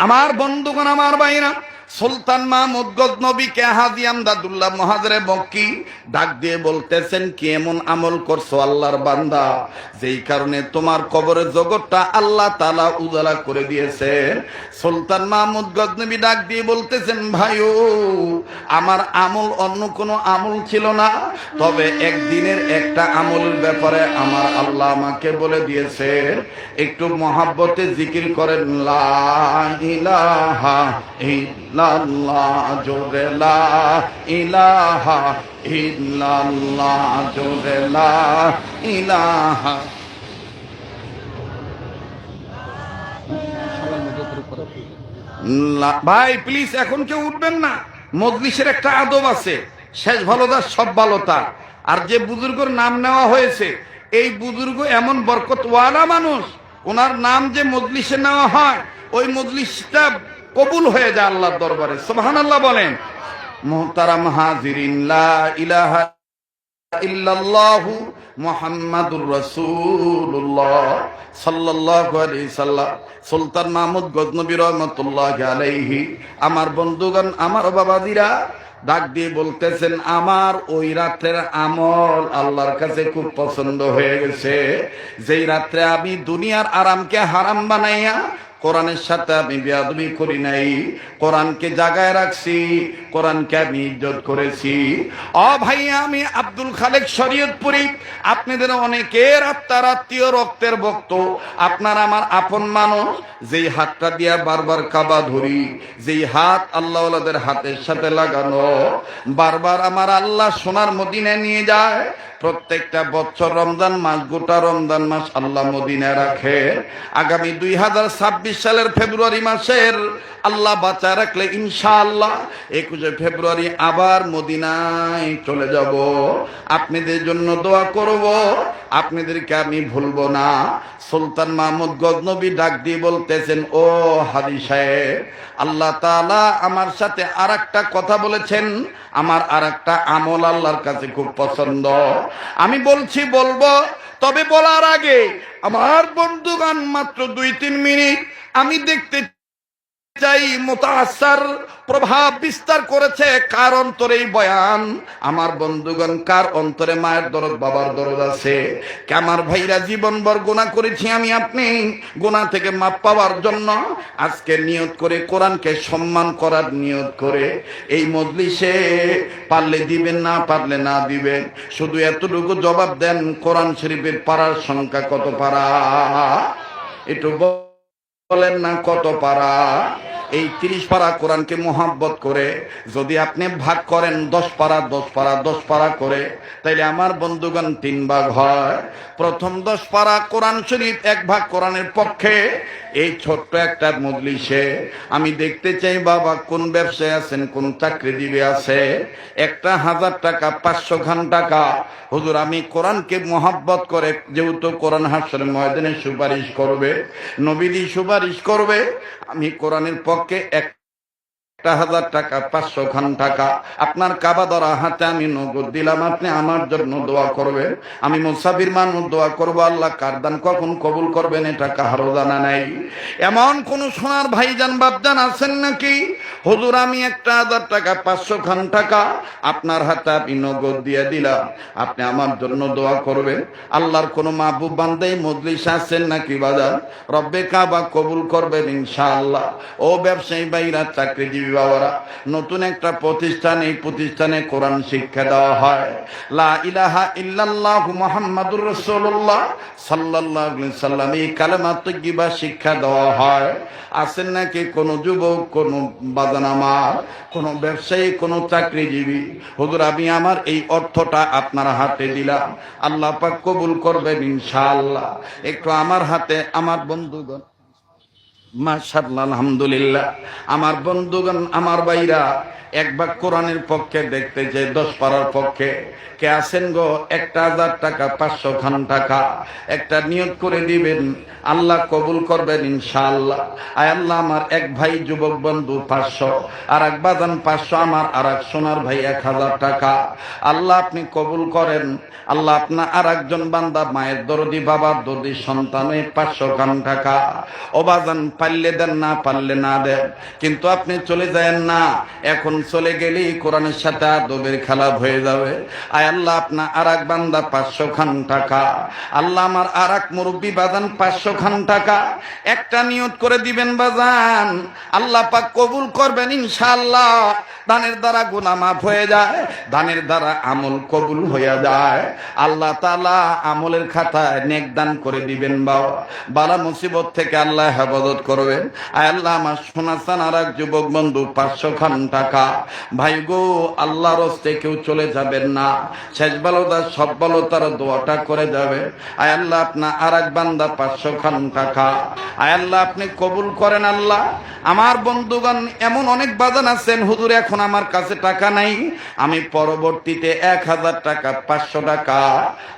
আমার বন্ধুগণ, আমার ভাইরা, সুলতান মাহমুদ গজনবীকে হাজী আমদাদুল্লাহ মুহাজিরে মক্কি ডাক দিয়ে বলতেছেন, কি এমন আমল করছো আল্লাহর বান্দা, যেই কারণে তোমার কবরের জগৎটা আল্লাহ তাআলা উজালা করে দিয়েছেন। সুলতান মাহমুদ গজনবী ডাক দিয়ে বলতেছেন, ভাইও আমার আমল অন্য কোনো আমল ছিল না, তবে একদিনের একটা আমলের ব্যাপারে আমার আল্লাহ আমাকে বলে দিয়েছে, একটু মহাব্বতে জিকির করেন, লা ইলাহা ইল্লাল্লাহ, জোরে লা ইলাহা ইল্লাল্লাহ, জোরে লা ইলাহা। ভাই প্লিজ এখন কেউ উঠবেন না, মজলিসের একটা আদব আছে, শেষ ভালোটা সব ভালোতা। আর যে বুজুর্গর নাম নেওয়া হয়েছে, এই বুজুর্গ এমন বরকতওয়ালা মানুষ, ওনার নাম যে মজলিসে নেওয়া হয়, ওই মজলিসটা কবুল হয়ে যায় আল্লাহর দরবারে। সুবহানাল্লাহ বলেন। মুহতারাম হাজিরিন, লা ইলাহা ইল্লাল্লাহু মুহাম্মাদুর রাসূলুল্লাহ সাল্লাল্লাহু আলাইহি সাল্লাম। সুলতান মাহমুদ গজনবী রহমাতুল্লাহি আলাইহি, আমার বন্ধুগণ, আমার বাবাদিরা ডাক দিয়ে বলতেছেন, আমার ওই রাত্রের আমল আল্লাহর কাছে খুব পছন্দ হয়ে গেছে। যেই রাত্রে আমি দুনিয়ার আরামকে হারাম বানাইয়া কোরআনের সাথে আমি বেয়াদবি করি নাই, কোরআনকে জাগায় রাখছি, কোরআনকে আমি ইজ্জত করেছি। ও ভাইয়া, আমি আব্দুল খালেক শরীয়তপুরী, আপনাদের অনেকের আত্মার আত্মীয়, রক্তের ভক্ত, আপনার আমার আপন মানুষ। যেই হাতটা দিয়া বারবার কাবা ধরি, যেই হাত আল্লাহওয়ালাদের হাতের সাথে লাগানো, বারবার আমার আল্লাহ সোনার মদিনায় নিয়ে যায়। প্রত্যেকটা বছর রমজান মাস, গোটা রমজান মাস আল্লাহ মদিনায় রাখে। আগামী 2026 সালের ফেব্রুয়ারি মাসের আল্লাহ বাঁচায় রাখলে ইনশাআল্লাহ 21 ফেব্রুয়ারি আবার মদিনায় চলে যাব। আপনাদের জন্য দোয়া করব, আপনাদেরকে আমি ভুলবো না। সুলতান মাহমুদ গজনবী ডাক দিয়ে বলতেছেন, ও হাজী সাহেব, আল্লাহ তাআলা আমার সাথে আরেকটা কথা বলেছেন, আমার আরেকটা আমল আল্লাহর কাছে খুব পছন্দ। আমি বলছি, বলবো, তবে বলার আগে আমার বন্ধুগণ মাত্র 2-3 মিনিট আমি দেখতে চাই মুতাআসসার প্রভাব বিস্তার করেছে কার অন্তরে এই বয়ান। আমার বন্ধুগণ, কার অন্তরে মায়ের দরদ, বাবার দরদ আছে? আমার ভাইরা, জীবনভর গুনাহ করেছি আমি আপনি, গুনাহ থেকে মাপ পাওয়ার জন্য আজকে নিয়ত করে, কোরআনকে সম্মান করার নিয়ত করে এই মজলিসে পারলে দিবেন, না পারলে না দিবেন, শুধু এতটুকু জবাব দেন, কোরআন শরীফের পারার সংখ্যা কত পারা? একটু বলেন না, কত পারা? এই 30 পারা কোরআনকে মোহাব্বত করে যদি আপনি ভাগ করেন 10 পারা 10 পারা 10 পারা করে, তাইলে আমার বন্ধুগণ 3 ভাগ হয়। প্রথম 10 পারা কোরআন শরীফ 1 ভাগ কোরআনের পক্ষে। এই ছোট্ট একটা মজলিসে আমি দেখতে চাই, বাবা কোন ব্যবসায় আছেন, কোন চাকরিজীবী আছে, একটা 1000 টাকা 500 খান টাকা, হুজুর আমি কোরআনকে মোহাব্বত করে, যেহেতু কোরআন হাসরের ময়দানে সুপারিশ করবে, নবীজি সুপারিশ করবে, আমি কোরআনের পক্ষে 1000 টাকা 500 খান টাকা আপনার কাবা ধরা হাতে আমি নগদ দিলাম, আপনি আমার জন্য দোয়া করবেন। আমি মুসাফির মানুষ, দোয়া করবো, আল্লাহ কার দান কখন কবুল করবেন এটা কাহারও জানা নাই। এমন কোন সোনার ভাইজান বাপজান আছেন নাকি, হুজুর আমি 1000 টাকা 500 খান টাকা আপনার হাতে আমি নগদ দিয়ে দিলাম, আপনি আমার জন্য দোয়া করবেন? আল্লাহর কোন মাহবুব বান্দাই মজলিস আছেন নাকি বাজার? রব্বে কাবা কবুল করবেন ইনশাআল্লাহ। ও ব্যবসায়ী ভাইরা, চাকরিজীবী বাবারা, নতুন একটা প্রতিষ্ঠান, এই প্রতিষ্ঠানে কোরআন শিক্ষা দেওয়া হয়, লা ইলাহা ইল্লাল্লাহু মুহাম্মাদুর রাসূলুল্লাহ সাল্লাল্লাহু আলাইহি সাল্লাম, এই কালেমা তাইয়্যিবা শিক্ষা দেওয়া হয়। আছেন নাকি কোন যুবক, কোন বাজান আমার, কোন ব্যবসায়ী, কোন চাকরিজীবী, হুজুর আমি আমার এই অর্থটা আপনার হাতে দিলাম, আল্লাহ পাক কবুল করবেন ইনশাআল্লাহ। একটু আমার হাতে, আমার বন্ধুগণ, মাশাআল্লাহ, আলহামদুলিল্লাহ, আমার বন্ধুগণ, আমার ভাইরা, 1 ভাগ কোরআনের পক্ষে দেখতে চাই, 10 পারার পক্ষে কে আছেন গো? 1000 টাকা 500 খান টাকা একটা নিয়ত করে দিবেন, আল্লাহ কবুল করবেন ইনশাআল্লাহ। আয় আল্লাহ, আমার এক ভাই যুবক বন্ধু 500, আর এক বাজান 500, আমার আর এক সোনার ভাই 1000 টাকা, আল্লাহ আপনি কবুল করেন। আল্লাহ আপনার আর একজন বান্দা মায়ের দরদি, বাবার দরদি সন্তানের 500 খান টাকা, ও বাজান পারলে দেন, না পারলে না দেন, কিন্তু আপনি চলে যায়েন না। এখন চলে গেলেই কোরআনের সাথে আদবের খেলা হয়ে যাবে। আয় আল্লাহ, আপনার আর এক বান্দা 500 খান টাকা, আল্লাহ আমার আর এক মুরব্বী বাজান 500 খান টাকা একটা নিয়ত করে দিবেন বাজান, আল্লাহ পাক কবুল করবেন ইনশাআল্লাহ। দানের দ্বারা গুনাহ মাফ হয়ে যায়, দানের দ্বারা আমল কবুল হয়ে যায়। আল্লাহ তাআলা আমলের খাতায় নেক দান করে দিবেন। বালা মুসিবত থেকে আল্লাহ হেফাজত করবেন। আয় আল্লাহ, আমার সোনা সানার এক যুবক বন্ধু 500 খান টাকা, ভাই গো আল্লাহর রাস্তে কেউ চলে যাবেন না, শেষ বালতা সব বালতার দোয়াটা করে যাবে। আয় আল্লাহ, আপনার আর এক বান্দা 500 খান টাকা, আয় আল্লাহ আপনি কবুল করেন। আল্লাহ আমার বন্ধুগণ এমন অনেক বাজান আছেন, হুজুর এখন আমার কাছে টাকা নাই, আমি পরবর্তীতে 1000 টাকা 500 টাকা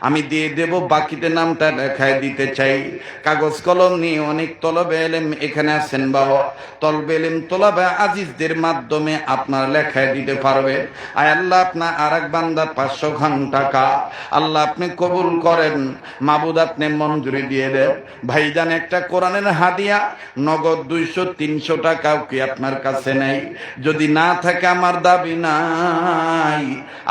আমি দিয়ে দেব, বাকিতে নামটা লেখায় দিতে চাই। কাগজ কলম নিয়ে অনেক তলবে এলেম এখানে আছেন বাবা, তলবে এলেম তোলাবে আজিজদের মাধ্যমে আপনার লেখায় দিতে পারবে। আয় আল্লাহ, আপনার আর এক বান্দা 500 খান টাকা আল্লাহ আপনি কবুল করেন, মাবুদ আপনি মঞ্জুরি দিয়ে দেন। ভাইজান একটা কোরআনের হাদিয়া নগদ 200-300 টাকাও কি আপনার কাছে নেই? যদি না থাকে আমার দাবি নাই,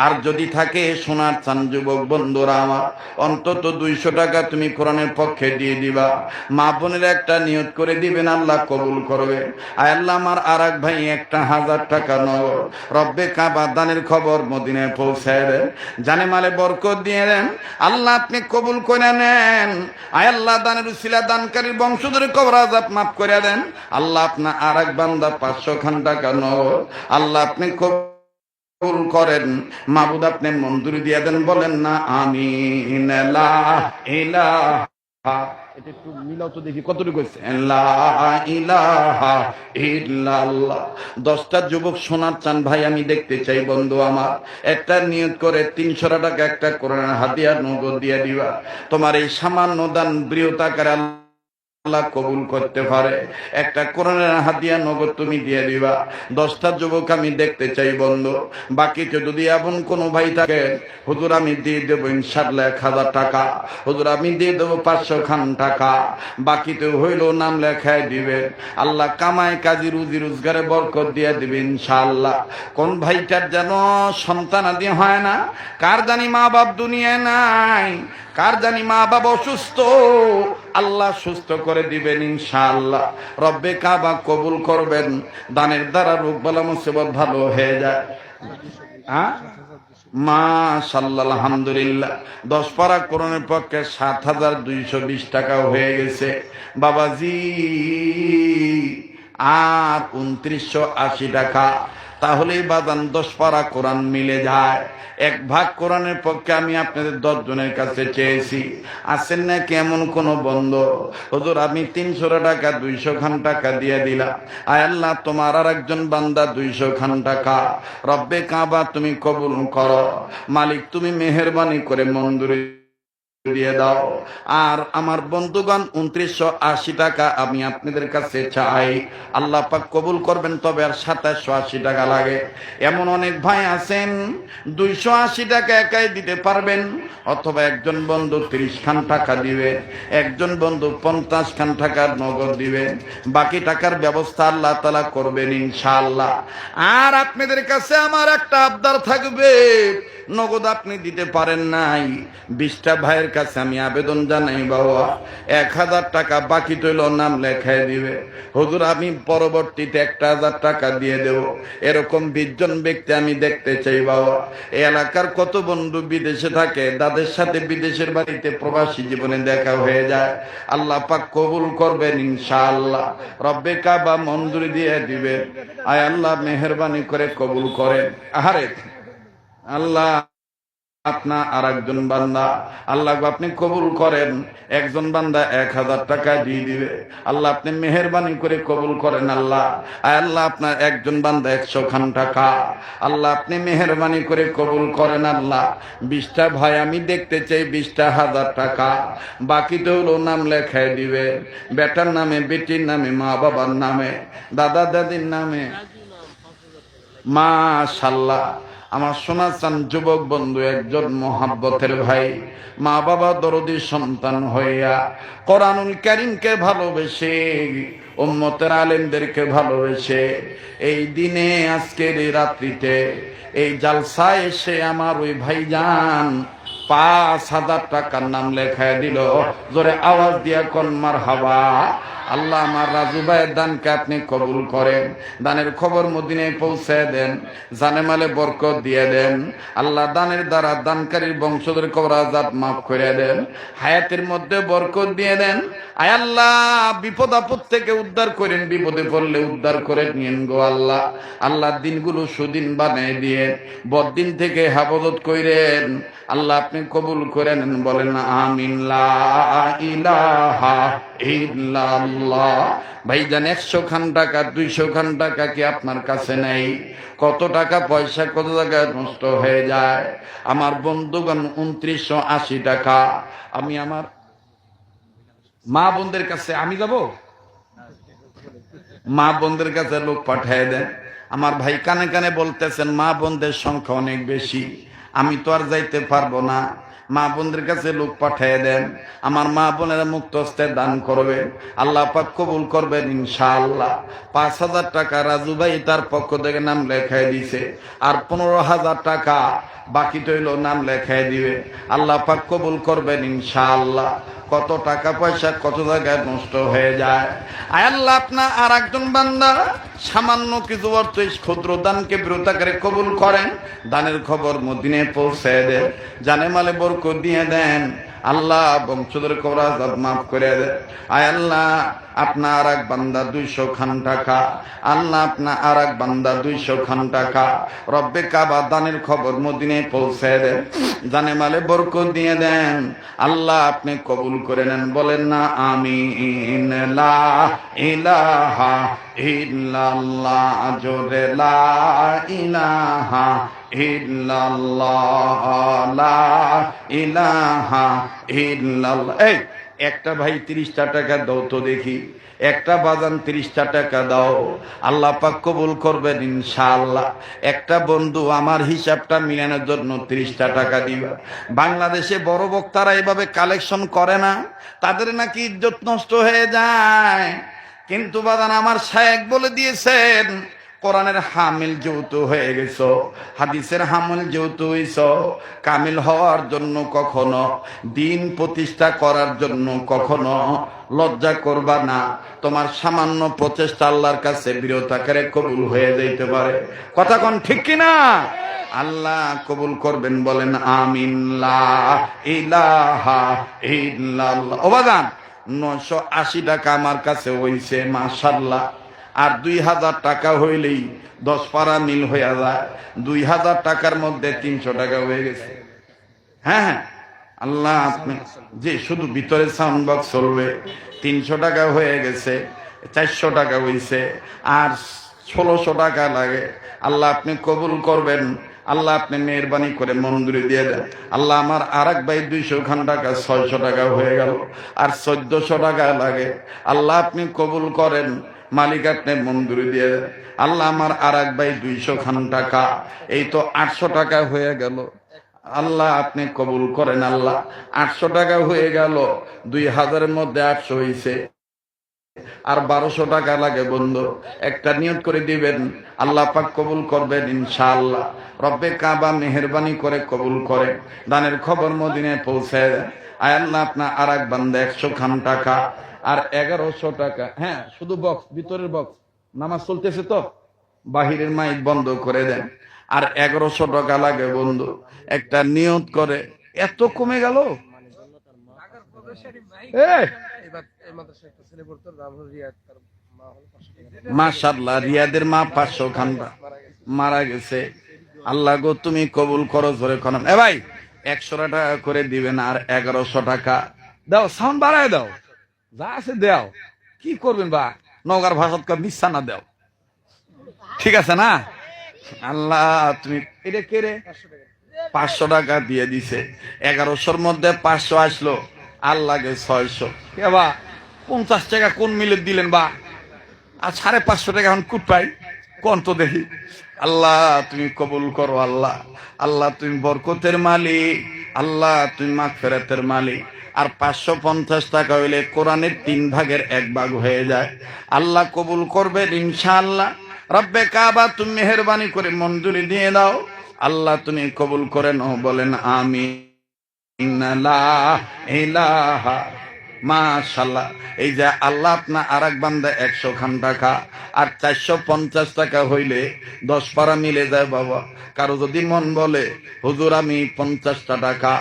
আর যদি থাকে সোনার চান যুবক বন্ধুরা আমার, অন্তত 200 টাকা তুমি কোরআনের পক্ষে দিয়ে দিবা। মা বোনের একটা নিয়ত করে দিবেন, আল্লাহ কবুল করবে। আয় আল্লাহ, আমার আর এক ভাই একটা 1000 টাকা নগদ রব্বে কাবা দানের খবর মদিনায় পৌঁছায় দেন, জানে মালে বরকত দিয়ে দেন। আল্লাহ আপনি কবুল করে নেন। আয় আল্লাহ, দানের উসিলা দানকারীর বংশধরের কবর আযাব মাফ করে দেন। আল্লাহ আপনার আর এক বান্দা 500 খান টাকা নগদ আল্লাহ আপনি কবুল করেন, মাবুদ আপনি মঞ্জুরি দিয়ে দেন। বলেন না আমিন। লা ইলাহা, এটা একটু মিলাও তো দেখি কতটুকু হয়েছে। লা ইলাহা ইল্লাল্লাহ। 10টা যুবক সোনার চান ভাই আমি দেখতে চাই বন্ধু আমার, একটা নিয়ত করে 300 টাকা একটা কোরআনের হাদিয়া নগদ দিয়ে দিবা। তোমার এই সামান্য দান বৃহতাকার আল্লাহ কবুল করতে পারে। একটা কোরআনের হাদিয়া নগদ তুমি দিয়ে দিবা। 10টা যুবক আমি দেখতে চাই বন্ধু। বাকিতে যদি এমন কোনো ভাই থাকে, হুজুর আমি দিয়ে দেবো ইনশাআল্লাহ 1000 টাকা, হুজুর আমি দিয়ে দেবো 500 খান টাকা, বাকিতে হইল নাম লেখায় দিবে। আল্লাহ কামায় কাজী রুজি রোজগারে বরকত দিয়ে দিবে ইনশাআল্লাহ। কোন ভাইটার যেন সন্তান আদি হয় না, কার জানি মা বাপ দুনিয়ায় নাই, কার জানি মা বাবা অসুস্থ, আল্লাহ সুস্থ করে দিবেন ইনশাআল্লাহ। রব্বে কাবা কবুল করবেন, দানের দ্বারা রোগ বালা মুসিবত ভালো হয়ে যায়। হ্যাঁ মাশাআল্লাহ, আলহামদুলিল্লাহ। 10 পারা কোরআনের পক্ষে 7220 টাকাও হয়ে গেছে বাবাজি। আর 2980 টাকা, তাহলেই বাদান 10 পারা কোরআন মিলে যায়। 1 ভাগ কোরআনের পক্ষে আমি আপনাদের 10 জনের কাছে চেয়েছি, আছেন না কেমন কোন বন্ধ? হুজুর আমি 300 টাকা 200 খান টাকা দিয়ে দিলাম। আয় আল্লাহ, তোমার আর একজন বান্দা 200 খান টাকা রব্বে কাবা তুমি কবুল করো। মালিক তুমি মেহেরবানি করে মঞ্জুরি দিয়ে দাও। আর আমার বন্ধুগণ 2980 টাকা আমি আপনাদের কাছে চাই, আল্লাহ পাক কবুল করবেন। তবে আর 2780 টাকা লাগে। এমন অনেক ভাই আছেন 280 টাকা একাই দিতে পারবেন, অথবা একজন বন্ধু 30 খান টাকা দিবে, একজন বন্ধু 50 খান টাকার নগদ দিবে, বাকি টাকার ব্যবস্থা আল্লাহ তাআলা করবেন ইনশাআল্লাহ। আর আপনাদের কাছে আমার একটা আবদার থাকবে, নগদ আপনি দিতে পারেন নাই, 20টা ভাইয়ের কাছে আমি আবেদন জানাই বাবা, 1000 টাকা বাকি তৈল নাম লেখায় দিবে। হুজুর আমি পরবর্তীতে 1000 টাকা দিয়ে দেব। এরকম 20 জন ব্যক্তি আমি দেখতে চাই বাবা। এই এলাকার কত বন্ধু বিদেশে থাকে, তাদের সাথে বিদেশের বাড়িতে প্রবাসী জীবনে দেখা হয়ে যায়। আল্লাহ পাক কবুল করবেন ইনশাআল্লাহ। রব্বে কাবা মঞ্জুরি দিয়ে দিবে। আয় আল্লাহ মেহেরবানি করে কবুল করেন। আহারে আল্লাহ, আপনার আর একজন বান্দা আল্লাহ আপনি কবুল করেন, একজন বান্দা 1000 টাকা দিয়ে দিবে। আল্লাহ আপনি মেহেরবানি করে কবুল করেন। আল্লাহ আল্লাহ আপনার একজন বান্দা 100 খান টাকা আল্লাহ আপনি মেহেরবানি করে কবুল করেন। আল্লাহ 20টা ভাই আমি দেখতে চাই 20টা 1000 টাকা, বাকিতে হলো নাম লেখায় দিবে, বেটার নামে, বেটির নামে, মা বাবার নামে, দাদা দাদির নামে। মাশাআল্লাহ, আমার সোনা চান যুবক বন্ধু একজন মহাব্বতের ভাই, মা বাবা দরদি সন্তান হইয়া কোরআনুল কারীমকে ভালোবেসে উম্মতের আলেমদেরকে ভালোবেসে এই দিনে আজকের এই রাত্রিতে এই জালসায় এসে আমার ওই ভাইজান 5,000 টাকার নাম লেখায় দিল। জোরে আওয়াজ দিয়া কোন মারহাবা। আল্লাহ আমার রাজু ভাইয়ের দানকে আপনি কবুল করেন, দানের খবর মদিনায় পৌঁছে দেন, জানে মালে বরকত দিয়ে দেন। আল্লাহ দানের দ্বারা দানকারীর বংশধর কবর আযাব মাফ করে দেন, হায়াতের মধ্যে বরকত দিয়ে দেন। আয় আল্লাহ বিপদ আপদ থেকে উদ্ধার করেন, বিপদে পড়লে উদ্ধার করে নিয়েন গো আল্লাহ। আল্লাহ দিনগুলো সুদিন বানিয়ে দিয়ে বদিন থেকে হেফাজত করেন। আল্লাহ আপনি কবুল করে নেন, বলেন আমিন। লা ইলাহা ইল্লাল্লাহ। ভাইজান 100 খান টাকা 200 খান টাকা কি আপনার কাছে নেই? কত টাকা পয়সা কত জায়গায় নষ্ট হয়ে যায়। আমার বন্ধুগণ 2980 টাকা আমি আমার মা বোনদের কাছে আমি যাব, মা বোনদের কাছে লোক পাঠিয়ে দেন। আমার ভাই কানে কানে বলতেছেন মা বোনদের সংখ্যা অনেক বেশি, আমি তো আর যাইতে পারবো না, মা বোনদের কাছে লোক পাঠিয়ে দেন। আমার মা বোনেরা মুক্ত হস্তে দান করবে, আল্লাহ পাক কবুল করবেন ইনশাআল্লাহ। 5,000 টাকা রাজু ভাই তার পক্ষ থেকে নাম লেখাই দিছে, আর 15,000 টাকা বাকি তৈল নাম লেখাই দিবে। আল্লাহ পাক কবুল করবেন ইনশাআল্লাহ। কত টাকা পয়সা কত জায়গায় নষ্ট হয়ে যায়। আয় আল্লাহ আপনার আর একজন বান্দা সামান্য কিছু অর্থ ক্ষুদ্র দানকে বিরত করে কবুল করেন, দানের খবর মদিনায় পৌঁছে দেন, জানে মালে বরকত দিয়ে দেন। আল্লাহ বংশধর কবর আযাব মাফ করে দেন। আয় আল্লাহ আপনার আর এক বান্দা 200 খান টাকা, আল্লাহ আপনার আর এক বান্দা 200 খান টাকা রব্বে কাবা দানের খবর মদিনায় পৌঁছে দেন, জানে মালে বরকত দিয়ে দেন। আল্লাহ আপনি কবুল করে নেন, বলেন না আমিন। লা ইলাহা ইল্লাল্লাহ। জোরে লা ইলাহা ইল্লাল্লাহ, লা ইলাহা ইল্লাল্লাহ। এই একটা ভাই 30টা টাকা দাও তো দেখি, একটা বাজান 30টা টাকা দাও, আল্লাহ পাক কবুল করবেন ইনশাআল্লাহ। একটা বন্ধু আমার হিসাবটা মিলানোর জন্য 30টা টাকা দিবা। বাংলাদেশে বড় বক্তারা এভাবে কালেকশন করে না, তাদের নাকি ইজ্জত নষ্ট হয়ে যায়। কিন্তু বাজান আমার শায়েখ বলে দিয়েছেন কোরআনের হামিল যেহেতু হয়ে গেছ, হাদিসের হামিল যেহেতু হইছ, কামিল হওয়ার জন্য কখনো, দিন প্রতিষ্ঠা করার জন্য কখনো লজ্জা করবা না। তোমার সামান্য প্রচেষ্টা আল্লাহর কাছে বিরত আকারে কবুল হয়ে যাইতে পারে। কথা কোন ঠিক কিনা? আল্লাহ কবুল করবেন, বলেন আমিন। লা ইলাহা ইল্লাল্লাহ। ও বাজান 980 টাকা আমার কাছে হইছে মাশাআল্লাহ। আর 2000 টাকা হইলেই 10 পারা মিল হয়ে যায়। 2000 টাকার মধ্যে 300 টাকা হয়ে গেছে। হ্যাঁ আল্লাহ আপনি যে শুধু ভিতরে সাউন্ড বক্স চলবে, 300 টাকা হয়ে গেছে, 400 টাকা হইছে, আর 1600 টাকা লাগে। আল্লাহ আপনি কবুল করবেন, আল্লাহ আপনি মেহরবানি করে মঞ্জুরি দিয়ে দেন। আল্লাহ আমার আর এক ভাই 200 খান টাকা 600 টাকা হয়ে গেল, আর 1400 টাকা লাগে। আল্লাহ আপনি কবুল করেন, মালিক আপনি মঞ্জুরি দিয়ে দেন। আল্লাহ আমার আর এক ভাই 200 খান টাকা, এই তো 800 টাকা হয়ে গেল। আল্লাহ আপনি কবুল করেন। আল্লাহ 800 টাকা হয়ে গেল, 2000-এর মধ্যে 800 হয়েছে, আর 1200 টাকা লাগে। বন্ধু একটা নিয়ত করে দিবেন, আল্লাহ পাক কবুল করবেন ইনশাআল্লাহ। রব্বে কাবা মেহেরবানি করে কবুল করে, দানের খবর মদিনায় পৌঁছে দেন। আয় আল্লাহ আপনার আর এক বান্দা 100 খান টাকা আর 1100 টাকা। হ্যাঁ শুধু বক্স, ভিতরের বক্স, নামাজ চলতেছে তো বাহিরের মাইক বন্ধ করে দেন। আর 1100 টাকা লাগে বন্ধু, একটা নিয়ত করে। এত কমে গেল। মাশাআল্লাহ, রিয়াদের মা 500 খান মারা গেছে। আল্লাহ গো তুমি কবুল করো, জোরে করেন। এ ভাই 100 টাকা করে দিবেন, আর 1100 টাকা দাও, সাউন্ড বাড়ায় দাও, যা আছে দাও। কি করবেন বা নগর ভাষা মিশা না দাও, ঠিক আছে না? আল্লাহ তুমি এটা কে রে 500 টাকা দিয়ে দিছে, 1100-র মধ্যে 500 আসলো, আল্লাহকে 600। কে বা 50 টাকা কোন মিলে দিলেন বা, আর 550 টাকা এখন কুট পাই কোন তো দেখি। আল্লাহ তুমি কবুল করো। আল্লাহ আল্লাহ তুমি বরকতের মালিক, আল্লাহ তুমি মাগফিরাতের মালিক। আর 550 টাকা হইলে কোরআনের 3 ভাগের 1 ভাগ হয়ে যায়। আল্লাহ কবুল করবেন ইনশাআল্লাহ। রব্বে কাবা তুমি মেহেরবানি করে মঞ্জুরি দিয়ে দাও। আল্লাহ তুমি কবুল করে নাও, বলেন আমিন। লা ইলাহা মাশাআল্লাহ। এই যে আল্লাহ আপনা আরেক বান্দা 100 খান টাকা আর 450 টাকা হইলে 10 পারা মিলে যায় বাবা। কারো যদি মন বলে হুজুর আমি 50টা টাকা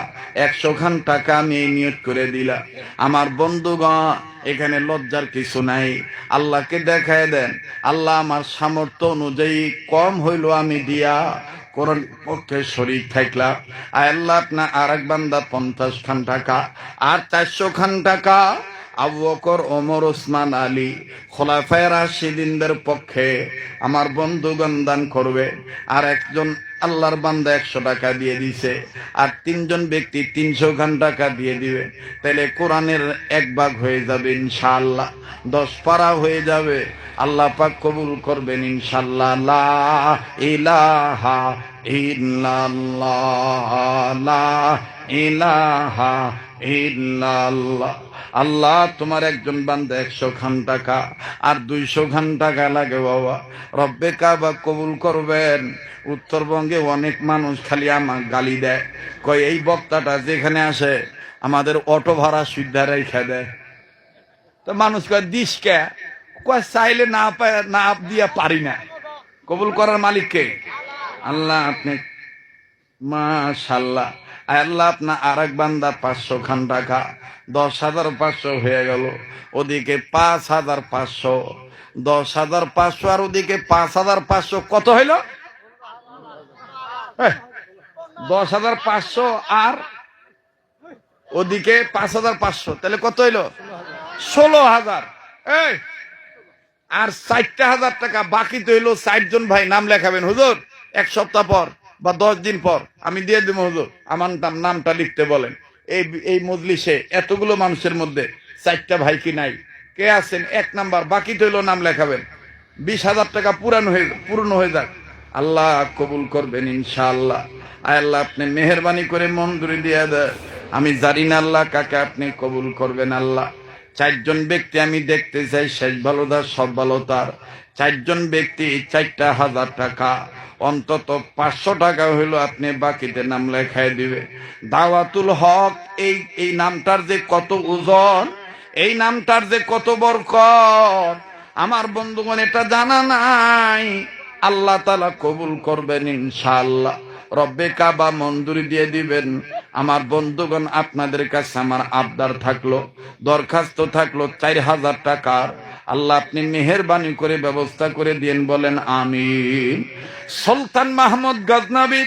100 খান টাকা আমি এই নিয়ত করে দিলাম, আমার বন্ধুগণ এখানে লজ্জার কিছু নাই। আল্লাহকে দেখায় দেন, আল্লাহ আমার সামর্থ্য অনুযায়ী কম হইল আমি দিয়া কোরআন পক্ষে শরীক থাকলাম। আল্লাহ আপনার আরেক বান্দা 50 খান টাকা আর 400 খান টাকা আবু বকর, ওমর, ওসমান, আলী খোলাফায়ে রাশিদিনদের পক্ষে আমার বন্ধুগণ দান করবে। আর একজন আল্লাহর বান্দা 100 টাকা দিয়ে দিছে, আর 3 জন ব্যক্তি 300 খান টাকা দিয়ে দিবে। তাহলে কোরআনের 1 ভাগ হয়ে যাবে ইনশাআল্লাহ, 10 পারা হয়ে যাবে। আল্লাহ পাক কবুল করবেন ইনশাআল্লাহ। লা ইলাহা ইল্লাল্লাহ, লা ইলাহা ইল্লাল্লাহ। আল্লাহ তোমার একজন বান্দা 100 খান টাকা আর 200 খান টাকা লাগে বাবা। রব্বে কাবা কবুল করবেন। উত্তরবঙ্গে অনেক মানুষ খালি আমার গালি দেয়, কয় এই বক্তাটা যেখানে আসে আমাদের অটো ভাড়া সুদ্ধা রেখে দেয়। তো মানুষ কয় দিস কে, কয় চাইলে না পায় না দিয়া পারি না। কবুল করার মালিককে আল্লাহ। আপনি মাশাআল্লাহ। আল্লাহ আপনার আরেক বান্দা 500 খান টাকা 10,500 হয়ে গেল। ওদিকে 5,500, 10,500 আর ওদিকে 5,500 কত হইল? 10,500 আর ওদিকে 5,500, তাহলে কত হইল? 16,000। এই আর 40,000 টাকা বাকি তো হইলো। 60 জন ভাই নাম লেখাবেন হুজুর, 1 সপ্তাহ পর বা 10 দিন পর আমি দিয়ে দেবো হুজুর, আমার নামটা লিখতে বলেন। এই মজলিসে এতগুলো মানুষের মধ্যে 4টা ভাই কি নাই? কে আছেন? 1 নাম্বার বাকি তো হইলো, নাম লেখাবেন। 20,000 টাকা পূর্ণ হয়ে যাক। আল্লাহ কবুল করবেন ইনশাআল্লাহ। আল্লাহ আপনি মেহেরবানি করে মঞ্জুরি দিয়ে দেয়। আমি জানি না আল্লাহ কাকে আপনি কবুল করবেন। আল্লাহ 4 জন ব্যক্তি আমি দেখতে চাই, শেষ ভালো তার সব ভালো তার। 4 জন ব্যক্তি 4,000 টাকা, অন্তত 500 টাকা হইলো আপনি বাকিতে নাম লেখায় দিবে। দাওয়াতুল হক এই নামটার যে কত ওজন, এই নামটার যে কত বরকত, আমার বন্ধুগণ এটা জানা নাই। আল্লাহ তাআলা কবুল করবেন ইনশাআল্লাহ। রব্বে কাবা মঞ্জুরি দিয়ে দিবেন। আমার বন্ধুগণ আপনাদের কাছে আমার আবদার থাকলো, দরখাস্ত থাকলো 4,000 টাকার। আল্লাহ আপনি মেহেরবানি করে ব্যবস্থা করে দিন, বলেন আমিন। সুলতান মাহমুদ গজনবী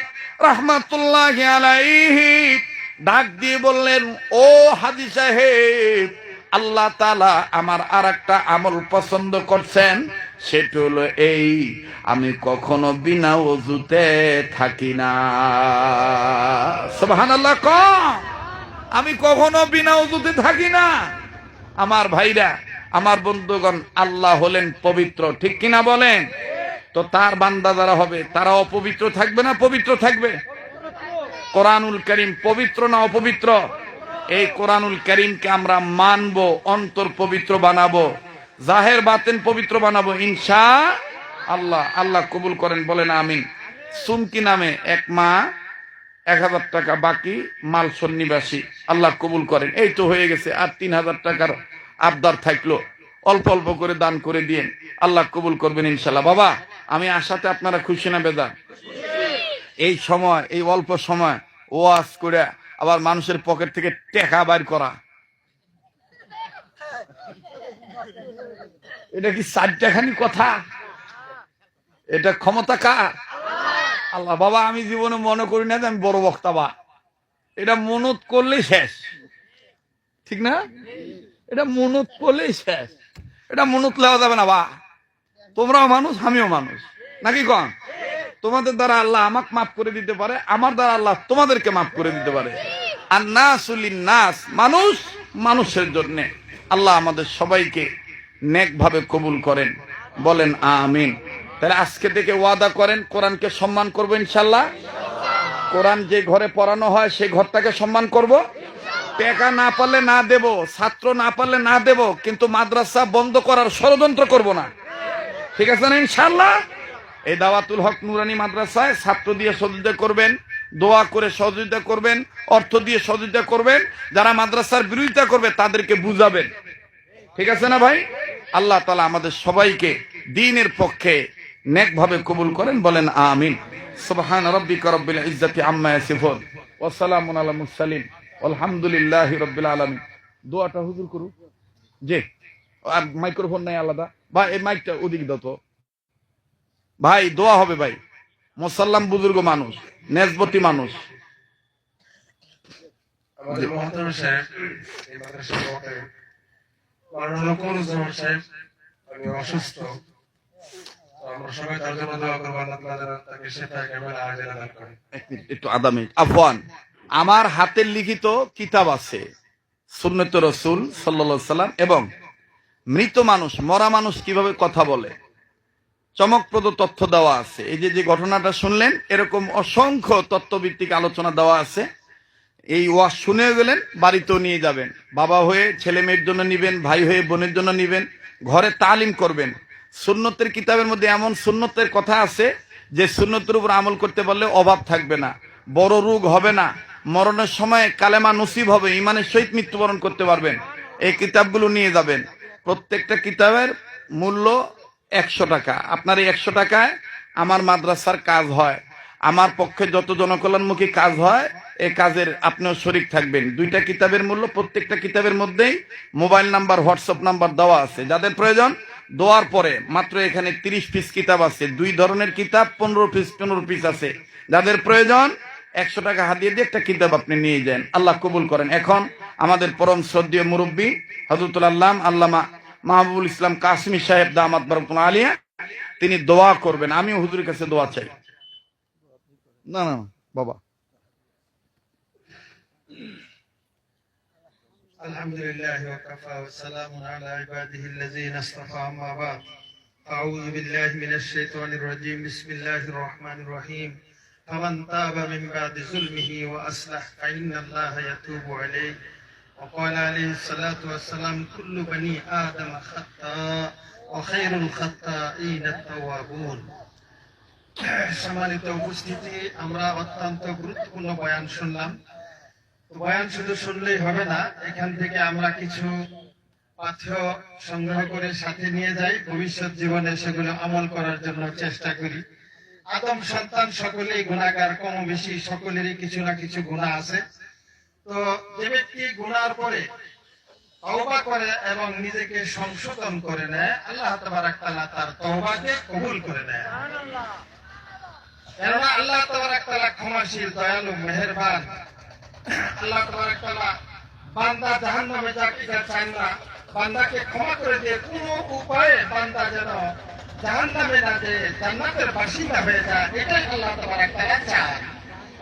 রাহমাতুল্লাহি আলাইহি ডাক দিয়ে বললেন, ও হাজী সাহেব, আল্লাহ তাআলা আমার আরেকটা আমল পছন্দ করছেন। সেটা হলো এই, আমি কখনো বিনা ওযুতে থাকি না। সুবহানাল্লাহ। আমি কখনো বিনা ওযুতে থাকি না। আমার ভাইরা, আমার বন্ধুগণ, আল্লাহ হলেন পবিত্র, ঠিক কিনা বলেন? তো তার বান্দা যারা হবে তারা অপবিত্র থাকবে না পবিত্র থাকবে? কোরআনুল কারীম পবিত্র না অপবিত্র? এই কোরআনুল কারীমকে আমরা মানবো, অন্তর পবিত্র বানাবো, জাহের বাতেন পবিত্র বানাবো ইনশাআল্লাহ। আল্লাহ কবুল করেন, বলেন আমিন। সুমকি নামে এক মা 1,000 টাকা বাকি, মালসন নিবাসী, আল্লাহ কবুল করেন। এই তো হয়ে গেছে। আর 3,000 টাকার আবদার থাকলো, অল্প অল্প করে দান করে দিয়েন, আল্লাহ কবুল করবেন ইনশাআল্লাহ। বাবা আমি আশাতে আপনারা খুশি না বেজার? এই সময়, এই অল্প সময় ওয়াজ করে আবার মানুষের পকেট থেকে টাকা বাইর করা, এটা কি 4 টাকানি কথা? এটা ক্ষমতা কার? আল্লাহ। বাবা আমি জীবনে মনে করি না যে আমি বড় বক্তা, বা এটা মনত করলেই শেষ, ঠিক না? এটা মনত করলেই শেষ, এটা মনত লেওয়া যাবে না। বা তোমরাও মানুষ, আমিও মানুষ, নাকি কন? তোমাদের দ্বারা আল্লাহ আমাকে মাফ করে দিতে পারে, আমার দ্বারা আল্লাহ তোমাদেরকে মাফ করে দিতে পারে। আর নাসু লিন-নাস, মানুষ মানুষের জন্য। আল্লাহ আমাদের সবাইকে নেক ভাবে কবুল করেন, বলেন আমিন। তাহলে আজকে থেকে ওয়াদা করেন কোরআনকে সম্মান করবো ইনশাআল্লাহ। কোরআন যে ঘরে পড়ানো হয় সেই ঘরটাকে সম্মান করব। টাকা না পারলে না দেব, ছাত্র না পারলে না দেব, কিন্তু মাদ্রাসা বন্ধ করার ষড়যন্ত্র করব না। ঠিক আছে না ইনশাআল্লাহ? এই দাওয়াতুল হক নুরানি মাদ্রাসায় ছাত্র দিয়ে সহযোগিতা করবেন, দোয়া করে সহযোগিতা করবেন, অর্থ দিয়ে সহযোগিতা করবেন। যারা মাদ্রাসার বিরোধিতা করবে তাদেরকে বুঝাবেন। ঠিক আছে না ভাই? আল্লাহ তাআলা আমাদের সবাইকে দ্বীনের পক্ষে নেকভাবে কবুল করেন, বলেন আমিন। সুবহান রাব্বিকা রাব্বিল ইজ্জাতি আম্মা ইয়াসিফুন ওয়া সালামুন আলাল মুরসালিন আলহামদুলিল্লাহি রাব্বিল আলামিন। দোয়াটা হুজুর করু জি। আর মাইক্রোফোন নাই আলাদা ভাই, এই মাইকটা ওদিকে দাও তো ভাই, দোয়া হবে ভাই। মুসাল্লাম বুজুর্গ মানুষ, নেজবতি মানুষ। আমাদের মহতরম সাহেব এই মাদ্রাসার মতে মাননীয় কমরুজ্জামান সাহেব আমি অসুস্থ, আমরা সবাই তার জন্য দোয়া করবো, আল্লাহ তাআলা তাকে শিফা কামিল আজেলা দান করেন। একটু আধা মিনিট আফওয়ান। আমার হাতের লিখিত কিতাব আছে সুন্নাতে রাসূল সাল্লাল্লাহু আলাইহি সাল্লাম, এবং মৃত মানুষ, মরা মানুষ কিভাবে কথা বলে চমকপ্রদ তথ্য দেওয়া আছে। এই যে ঘটনাটা শুনলেন, এরকম অসংখ্য তথ্যভিত্তিক আলোচনা দেওয়া আছে। এই ওয়াজ শুনে গেলেন, বাড়িতেও নিয়ে যাবেন, বাবা হয়ে ছেলে মেয়ের জন্য নিবেন, ভাই হয়ে বোনের জন্য নিবেন, ঘরে তালিম করবেন। সুন্নতের কিতাবের মধ্যে এমন সুন্নতের কথা আছে যে সুন্নতের উপর আমল করতে পারলে অভাব থাকবে না, বড় রোগ হবে না, মরণের সময় কালেমা নসিব হবে, ইমানের সহিত মৃত্যুবরণ করতে পারবেন। এই কিতাবগুলো নিয়ে যাবেন। প্রত্যেকটা কিতাবের মূল্য 100 টাকা। আপনার এই 100 টাকায় আমার মাদ্রাসার কাজ হয়, আমার পক্ষে যত জনকল্যাণমুখী কাজ হয় এই কাজের আপনিও শরীক থাকবেন। 2টা কিতাবের মূল্য, প্রত্যেকটা কিতাবের মধ্যেই মোবাইল নাম্বার, হোয়াটসঅ্যাপ নাম্বার দেওয়া আছে। যাদের প্রয়োজন দোয়ার পরে মাত্র এখানে 30 পিস কিতাব আছে, 2 ধরনের কিতাব 15 পিস আছে। যাদের প্রয়োজন 100 টাকা হাতিয়ে দিয়ে একটা কিতাব আপনি নিয়ে যান, আল্লাহ কবুল করেন। এখন আমাদের পরম শ্রদ্ধেয় মুরব্বী হযরতুল আল্লামা মাহবুবুল ইসলাম কাসিমি সাহেব দামাত বারাকাতুহু আলিয়া, তিনি দোয়া করবেন। আমিও হুজুরের কাছে দোয়া চাই। না না বাবা। আলহামদুলিল্লাহি ওয়া কাফা ওয়া সালামুন আলা ইবাদিহিল্লাযীনা ইসতাফা, আম্মা বা'দ। আউযু বিল্লাহি মিনাশ শাইতানির রাজীম। বিসমিল্লাহির রহমানির রহিম। ফামান তাবা মিন বা'দি যুলমিহি ওয়া আসলাহ ফাইন্নাল্লাহা ইয়াতুবু আলাইহি। ওয়া ক্বালা আলাইহিস সালাতু ওয়াস সালাম কুল্লু বানি আদম খাত্তা ওয়া খায়রুল খাত্তাঈনাত তাওয়াবুন। সম্মানিত উপস্থিতি, আমরা অত্যন্ত গুরুত্বপূর্ণ বয়ান শুনলাম। বয়ান শুধু শুনলেই হবে না, এখান থেকে আমরা কিছু পাঠ্য সংগ্রহ করে সাথে নিয়ে যাই, ভবিষ্যৎ জীবনে সেগুলো আমল করার জন্য চেষ্টা করি। আদম সন্তান সকলেই গুনাহগার, কম বেশি সকলেরই কিছু না কিছু গুনাহ আছে। তো যে ব্যক্তি গুনার পরে তওবা করে এবং নিজেকে সংশোধন করে নেয়, আল্লাহ তাবারক তাআলা তার তওবাকে কবুল করে নেয়। কেননা আল্লাহ তাবারক তাআলা ক্ষমাশীল, দয়ালু, মেহেরবান। আল্লাহ তাবারক তাআলা বান্দা জাহান্নামে যাক এটা চান না, বান্দাকে ক্ষমা করে দিয়ে কোনো উপায়ে বান্দা যেন জাহান্নামে না যেয়ে জান্নাতের বাসিন্দা হয়ে যায়, এটাই আল্লাহ তাবারক তাআলা চান।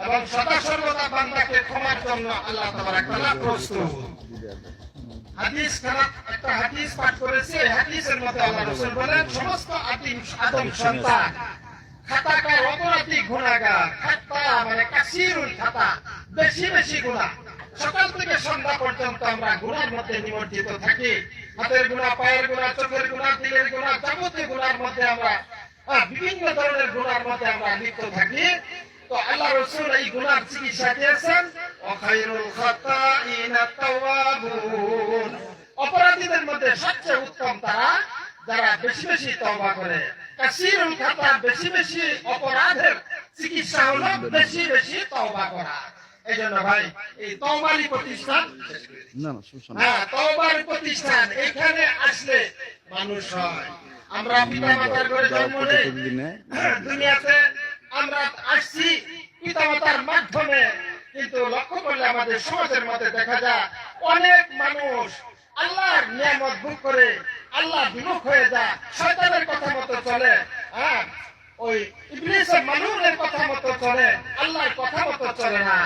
এবং সদা সর্বদা বান্দাকে ক্ষমার জন্য আল্লাহ তাবারক তাআলা প্রস্তুত। হাদিস খারাপ একটা হাদিস পাঠ করেছে, হাদিসের মধ্যে আল্লাহ রাসূল বলেন সমস্ত আদম সন্তান খাতাকার, অপরাধী, গুনাহগার। খাতা মানে কাসীরুল খাতা, বেশি বেশি গুনাহ। সকাল থেকে সন্ধ্যা পর্যন্ত আমরা গুনার মধ্যে নিমজ্জিত থাকি। হাতের গুনাহ, পায়ের গুনাহ, চোখের গুনাহ, দিলের গুনাহ, যাবতীয় গুনার মধ্যে আমরা বিভিন্ন ধরনের গুনার মধ্যে আমরা লিপ্ত থাকি। তো আল্লাহ রাসূল এই গুনার চিকিৎসা দিয়েছেন, ওয়া খায়রুল খাত্তাঈনাত তাওয়াবুন। অপরাধীদের মধ্যে সবচেয়ে উত্তম তারা যারা বেশি বেশি তওবা করে। কাসীরুল খাতা, বেশি বেশি অপরাধের চিকিৎসা হলো বেশি বেশি তওবা করা। এইজন্য ভাই এই তওবারই প্রতিষ্ঠান, তওবার প্রতিষ্ঠান, এখানে আসলে মানুষ হয়। আমরা পিতা মাতার ঘরে জন্ম নেই, দুনিয়াতে আমরা আসছি পিতা মাতার মাধ্যমে, কিন্তু লক্ষ্য করলে আমাদের সমাজের মধ্যে দেখা যায় অনেক মানুষ আল্লাহর নিয়ামত ভোগ করে আল্লাহ বিমুখ হয়ে যায়, শয়তানের কথা মতো চলে, ওই ইবলিসের মালউনের কথা মতো চলে, আল্লাহর কথা মতো চলে না।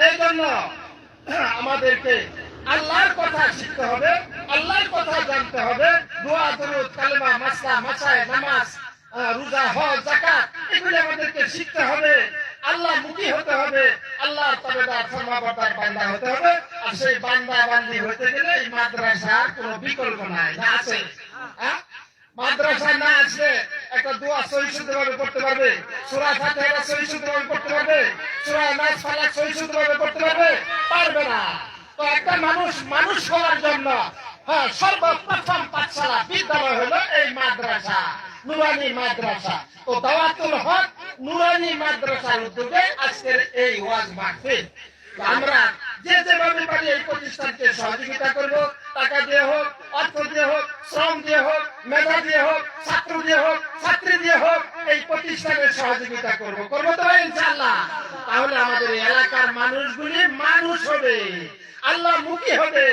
এই জন্য আমাদেরকে আল্লাহর কথা শিখতে হবে, আল্লাহর কথা জানতে হবে। দোয়া, দরুদ, কালেমা, মাসলা, মাসায়, নামাজ, রোজা, হজ, যাকাত, এগুলো আমাদেরকে শিখতে হবে। আল্লাহ মুখী হতে হবে, আল্লাহর তাবেদার, ফরমাবরদার বান্দা হতে হবে। আর সেই বান্দা বান্দি হতে গেলে এই মাদ্রাসার কোনো বিকল্প নাই, না আছে? হ্যাঁ, মাদ্রাসা না আসলে একটা দোয়া সহি শুদ্ধভাবে পড়তে পারবে, সূরা ফাতিহা সহি শুদ্ধভাবে পড়তে পারবে, সূরা নাস ফালাক সহি শুদ্ধভাবে পড়তে পারবে? পারবে না। তো একটা মানুষ হওয়ার জন্য সর্বপ্রথম পাঠশালা বিদ্যালয় হলো এই মাদ্রাসা, নুরানি মাদ্রাসা। তো দাওয়াতুল হক নুরানি মাদ্রাসার উদ্যোগে আজকের এই ওয়াজ মাহফিল। আমরা যেভাবে পারি এই প্রতিষ্ঠানকে সহযোগিতা করব, টাকা দিয়ে হোক, অর্থ দিয়ে হোক, শ্রম দিয়ে হোক, মেধা দিয়ে হোক, ছাত্র দিয়ে হোক, ছাত্রী দিয়ে হোক, এই প্রতিষ্ঠানের সহযোগিতা করবো তো ইনশাআল্লাহ। তাহলে আমাদের এলাকার মানুষগুলি মানুষ হবে, আল্লাহ মুখী হবে,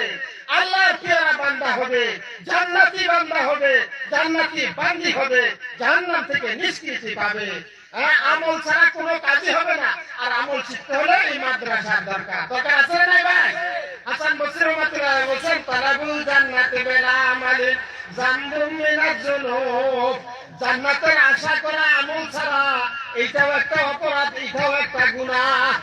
আল্লাহর পেয়ারা বান্দা হবে, জান্নাতি বান্দা হবে, জান্নাতি বান্দি হবে, জাহান্নাম থেকে নিষ্কৃতি পাবে। আমল ছাড়া কোনো কাজই হবে না। আর আমল শিখতে হলে এই মাদ্রাসার দরকার আছে না ভাই? হাসান বসরি রাহমাতুল্লাহ বলেন, তালাবুল জান্নাতি বিলা আমালি জামবুম মিনাজ যুনুব। জান্নাতের আশা করা আমল ছাড়া এইটাও একটা অপরাধ, এইটাও একটা গুনাহ।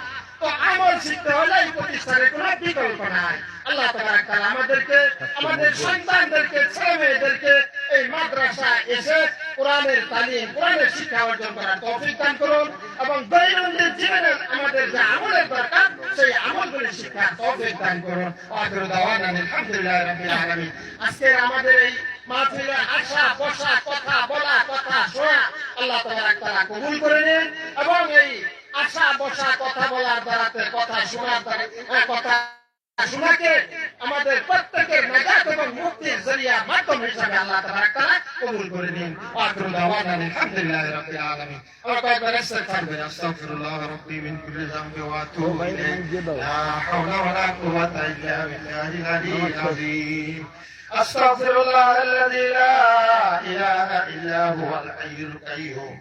তো আমল শিখতে হলে এই প্রতিষ্ঠানের কোনো বিকল্প নাই। আল্লাহ তাবারক তাআলা আমাদেরকে, আমাদের সন্তানদেরকে, ছেলে মেয়েদেরকে এই মাদ্রাসায় এসে কোরআনের তালিম, কোরআনের শিক্ষা অর্জন করার তৌফিক দান করুন এবং দৈনন্দিন জীবনে আমাদের যে আমলের দরকার সেই আমলগুলি শিক্ষার তৌফিক দান করুন। আখিরু দাওয়ানা আলহামদুলিল্লাহি রাব্বিল আলামিন। আজকে আমাদের এই মাহফিলে আসা, বসা, কথা বলা, কথা শোনা আল্লাহ তাবারক তাআলা কবুল করে নিন এবং এই আসা বসা কথা বলার দ্বারাতে, কথা শোনার দ্বারা, কথা শোনাকে আমাদের প্রত্যেকের নাজাত এবং মুক্তির জরিয়া মাধ্যম হিসাবে আল্লাহ তাবারক তাআলা কবুল করে নিন। আখিরু দাওয়ানা আলহামদুলিল্লাহি রাব্বিল আলামিন। আমরা কয়েকবার ইস্তিগফার করি, আস্তাগফিরুল্লাহ রাব্বি মিন কুল্লি যামবি ওয়া আতুবু ইলাইহি, লা হাওলা ওয়ালা কুওয়াতা ইল্লা বিল্লাহিল আলিয়্যিল আযীম। আস্তাগফিরুল্লাহ আল্লাযী লা ইলাহা ইল্লা হুয়াল হাইয়ুল কাইয়্যুম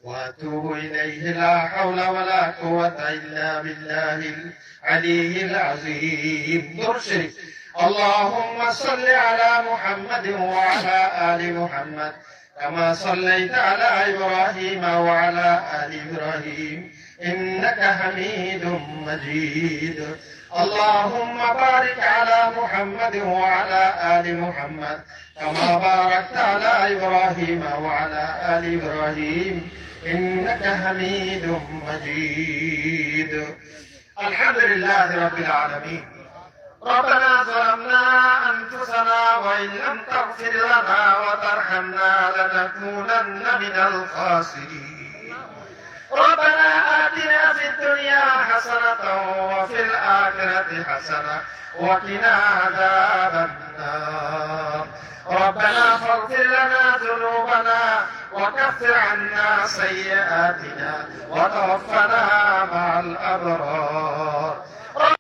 وأتوب إليه لا حول ولا قوة إلا بالله العلي العظيم. يرشد اللهم صل على محمد وعلى آل محمد كما صليت على إبراهيم وعلى آل إبراهيم إنك حميد مجيد. اللهم بارك على محمد وعلى آل محمد كما باركت على إبراهيم وعلى آل إبراهيم إنك حميد مجيد. الحمد لله رب العالمين. ربنا ظلمنا أنفسنا وإن لم تغفر لنا وترحمنا لنكونن من الخاسرين. ربنا آتنا في الدنيا حسنة وفي الآخرة حسنة وقنا عذاب النار. ربنا فاغفر لنا ذنوبنا وكفر عنا سيئاتنا وتوفنا مع الأبرار.